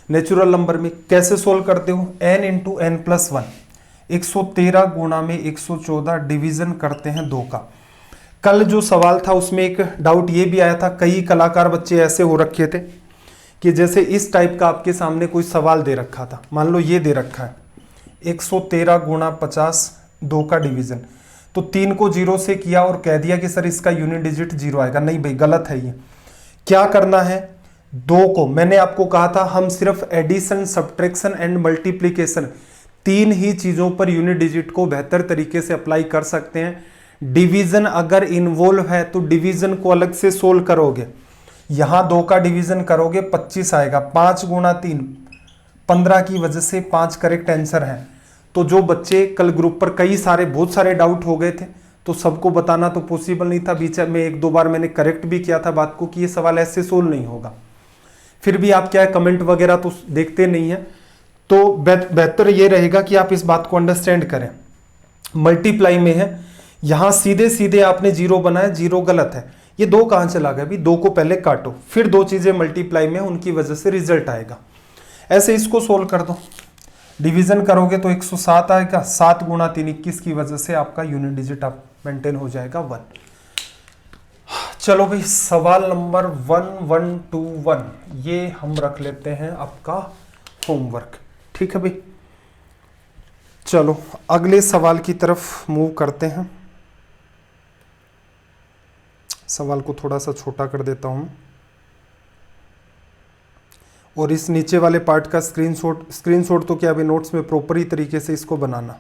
नेचुरल नंबर में कैसे सोल्व करते हो, n इंटू एन प्लस 1, 113 गुणा में 114, डिवीजन करते हैं 2 का। कल जो सवाल था उसमें एक डाउट ये भी आया था, कई कलाकार बच्चे ऐसे हो रखे थे कि जैसे इस टाइप का आपके सामने कोई सवाल दे रखा था, मान लो ये दे रखा है 113 गुणा 50, 2 का डिवीजन, तो 3 को 0 से किया और कह दिया कि सर इसका यूनिट डिजिट 0 आएगा। नहीं भाई, गलत है ये। क्या करना है, 2 को मैंने आपको कहा था हम सिर्फ एडिशन, सब्ट्रैक्शन एंड मल्टीप्लीकेशन 3 ही चीजों पर यूनिट डिजिट को बेहतर तरीके से अप्लाई कर सकते हैं। डिवीजन अगर इन्वॉल्व है तो डिवीजन को अलग से सोल्व करोगे, यहां 2 का डिवीजन करोगे 25 आएगा, 5 गुणा 3 15 की वजह से 5 करेक्ट आंसर है। तो जो बच्चे कल ग्रुप पर कई सारे बहुत सारे डाउट हो गए थे, तो सबको बताना तो पॉसिबल नहीं था, बीच में 1-2 बार मैंने करेक्ट भी किया था बात को कि ये सवाल ऐसे सोल्व नहीं होगा। फिर भी आप क्या है, कमेंट वगैरह तो देखते नहीं है, तो बेहतर ये रहेगा कि आप इस बात को अंडरस्टैंड करें। मल्टीप्लाई में है, यहां सीधे सीधे आपने 0 बनाया, 0 गलत है, ये 2 कहां चला गया भी, 2 को पहले काटो, फिर 2 चीजें मल्टीप्लाई में उनकी वजह से रिजल्ट आएगा। ऐसे इसको सोल्व कर दो, डिवीजन करोगे तो 107 आएगा, 7 गुणा 3 21 की वजह से आपका यूनिट डिजिट आप मेंटेन हो जाएगा 1। चलो भाई, सवाल नंबर 1121 ये हम रख लेते हैं आपका होमवर्क, ठीक है भाई। चलो अगले सवाल की तरफ मूव करते हैं। सवाल को थोड़ा सा छोटा कर देता हूं और इस नीचे वाले पार्ट का स्क्रीनशॉट तो क्या अभी नोट्स में प्रॉपर ही तरीके से इसको बनाना।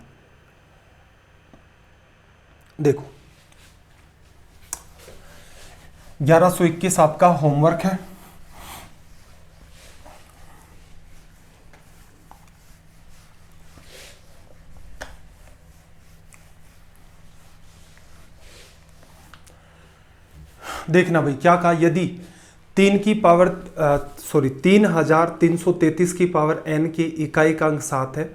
देखो 1121 आपका होमवर्क है। देखना भाई क्या कहा, यदि 3333 की पावर n की इकाई का अंक 7 है,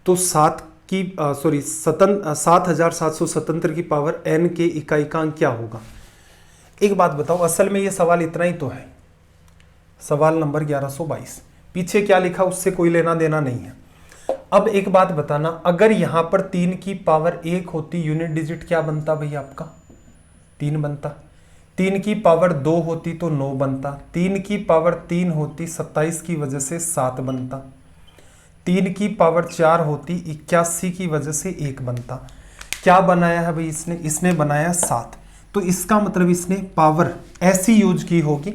तो 7777 की पावर n के इकाई का अंक क्या होगा। एक बात बताओ, असल में ये सवाल इतना ही तो है, सवाल नंबर 1122, पीछे क्या लिखा उससे कोई लेना देना नहीं है। अब एक बात बताना, अगर यहां पर 3 की पावर 1 होती, यूनिट डिजिट क्या बनता भैया आपका, 3 बनता। 3 की पावर 2 होती तो 9 बनता। 3 की पावर 3 होती 27 की वजह से 7 बनता। 3 की पावर 4 होती 81 की वजह से 1 बनता। क्या बनाया है भाई इसने बनाया 7। तो इसका मतलब इसने पावर ऐसी यूज की होगी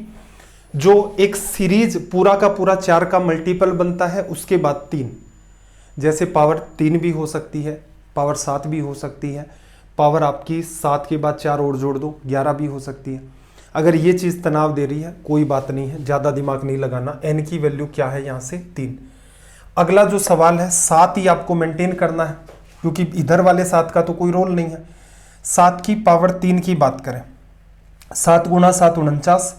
जो एक सीरीज पूरा का पूरा 4 का मल्टीपल बनता है, उसके बाद 3, जैसे पावर 3 भी हो सकती है, पावर 7 भी हो सकती है, पावर आपकी 7 के बाद 4 और जोड़ दो 11 भी हो सकती है। अगर ये चीज़ तनाव दे रही है कोई बात नहीं है, ज़्यादा दिमाग नहीं लगाना। n की वैल्यू क्या है यहाँ से 3। अगला जो सवाल है 7 ही आपको मेंटेन करना है, क्योंकि इधर वाले 7 का तो कोई रोल नहीं है। 7 की पावर 3 की बात करें, 7 गुणा 7 49,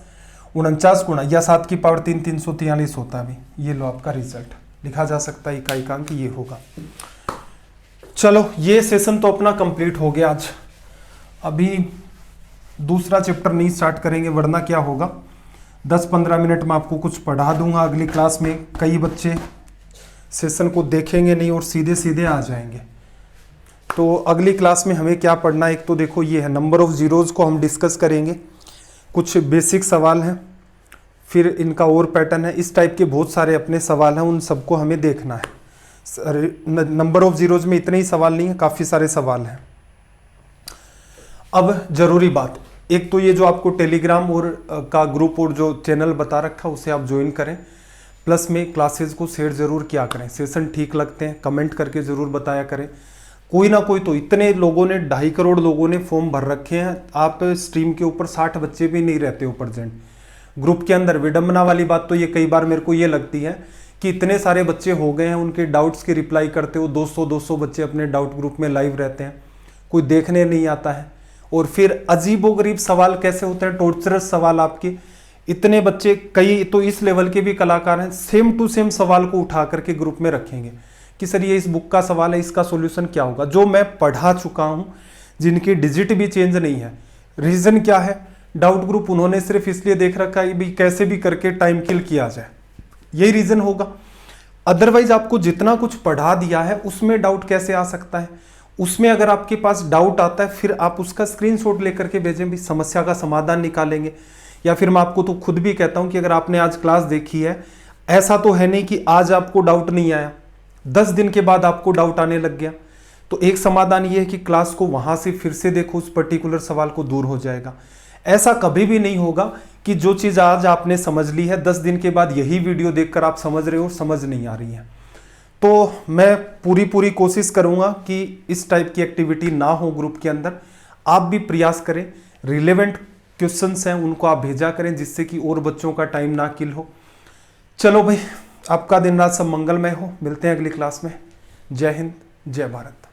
49 गुणा या 7 की पावर 3 343 होता है। अभी ये लो आपका रिजल्ट लिखा जा सकता है, इकाई का अंक ये होगा। चलो ये सेशन तो अपना कंप्लीट हो गया आज। अभी दूसरा चैप्टर नहीं स्टार्ट करेंगे, वरना क्या होगा 10-15 मिनट में आपको कुछ पढ़ा दूंगा। अगली क्लास में कई बच्चे सेशन को देखेंगे नहीं और सीधे सीधे आ जाएंगे। तो अगली क्लास में हमें क्या पढ़ना है, एक तो देखो ये है नंबर ऑफ जीरोज को हम डिस्कस करेंगे, कुछ बेसिक सवाल हैं, फिर इनका और पैटर्न है, इस टाइप के बहुत सारे अपने सवाल हैं, उन सबको हमें देखना है। नंबर ऑफ जीरोज में इतने ही सवाल नहीं है, काफ़ी सारे सवाल हैं। अब जरूरी बात, एक तो ये जो आपको टेलीग्राम और का ग्रुप और जो चैनल बता रखा उसे आप ज्वाइन करें, प्लस में क्लासेस को शेयर जरूर किया करें। सेशन ठीक लगते हैं कमेंट करके ज़रूर बताया करें। कोई ना कोई तो, इतने लोगों ने 2.5 करोड़ लोगों ने फॉर्म भर रखे हैं, आप स्ट्रीम के ऊपर 60 बच्चे भी नहीं रहते हो प्रेजेंट ग्रुप के अंदर। विडम्बना वाली बात तो ये कई बार मेरे को ये लगती है कि इतने सारे बच्चे हो गए हैं, उनके डाउट्स के रिप्लाई करते हो 200-200 बच्चे अपने डाउट ग्रुप में लाइव रहते हैं, कोई देखने नहीं आता है। और फिर अजीबोगरीब सवाल कैसे होते हैं, टॉर्चरस सवाल आपके, इतने बच्चे, कई तो इस लेवल के भी कलाकार हैं, सेम टू सेम सवाल को उठा करके ग्रुप में रखेंगे कि सर ये इस बुक का सवाल है, इसका सॉल्यूशन क्या होगा, जो मैं पढ़ा चुका हूं, जिनकी डिजिट भी चेंज नहीं है। रीजन क्या है, डाउट ग्रुप उन्होंने सिर्फ इसलिए देख रखा है भी कैसे भी करके टाइम किल किया जाए, यही रीजन होगा। अदरवाइज आपको जितना कुछ पढ़ा दिया है उसमें डाउट कैसे आ सकता है। उसमें अगर आपके पास डाउट आता है फिर आप उसका स्क्रीनशॉट लेकर के भेजें, भी समस्या का समाधान निकालेंगे। या फिर मैं आपको तो खुद भी कहता हूं कि अगर आपने आज क्लास देखी है, ऐसा तो है नहीं कि आज आपको डाउट नहीं आया, 10 दिन के बाद आपको डाउट आने लग गया, तो एक समाधान ये है कि क्लास को वहां से फिर से देखो, उस पर्टिकुलर सवाल को दूर हो जाएगा। ऐसा कभी भी नहीं होगा कि जो चीज आज आपने समझ ली है 10 दिन के बाद यही वीडियो देखकर आप समझ रहे हो और समझ नहीं आ रही है। तो मैं पूरी कोशिश करूंगा कि इस टाइप की एक्टिविटी ना हो ग्रुप के अंदर। आप भी प्रयास करें, रिलेवेंट क्वेश्चंस हैं उनको आप भेजा करें, जिससे कि और बच्चों का टाइम ना किल हो। चलो भाई, आपका दिन रात सब मंगलमय हो। मिलते हैं अगली क्लास में। जय हिंद, जय भारत।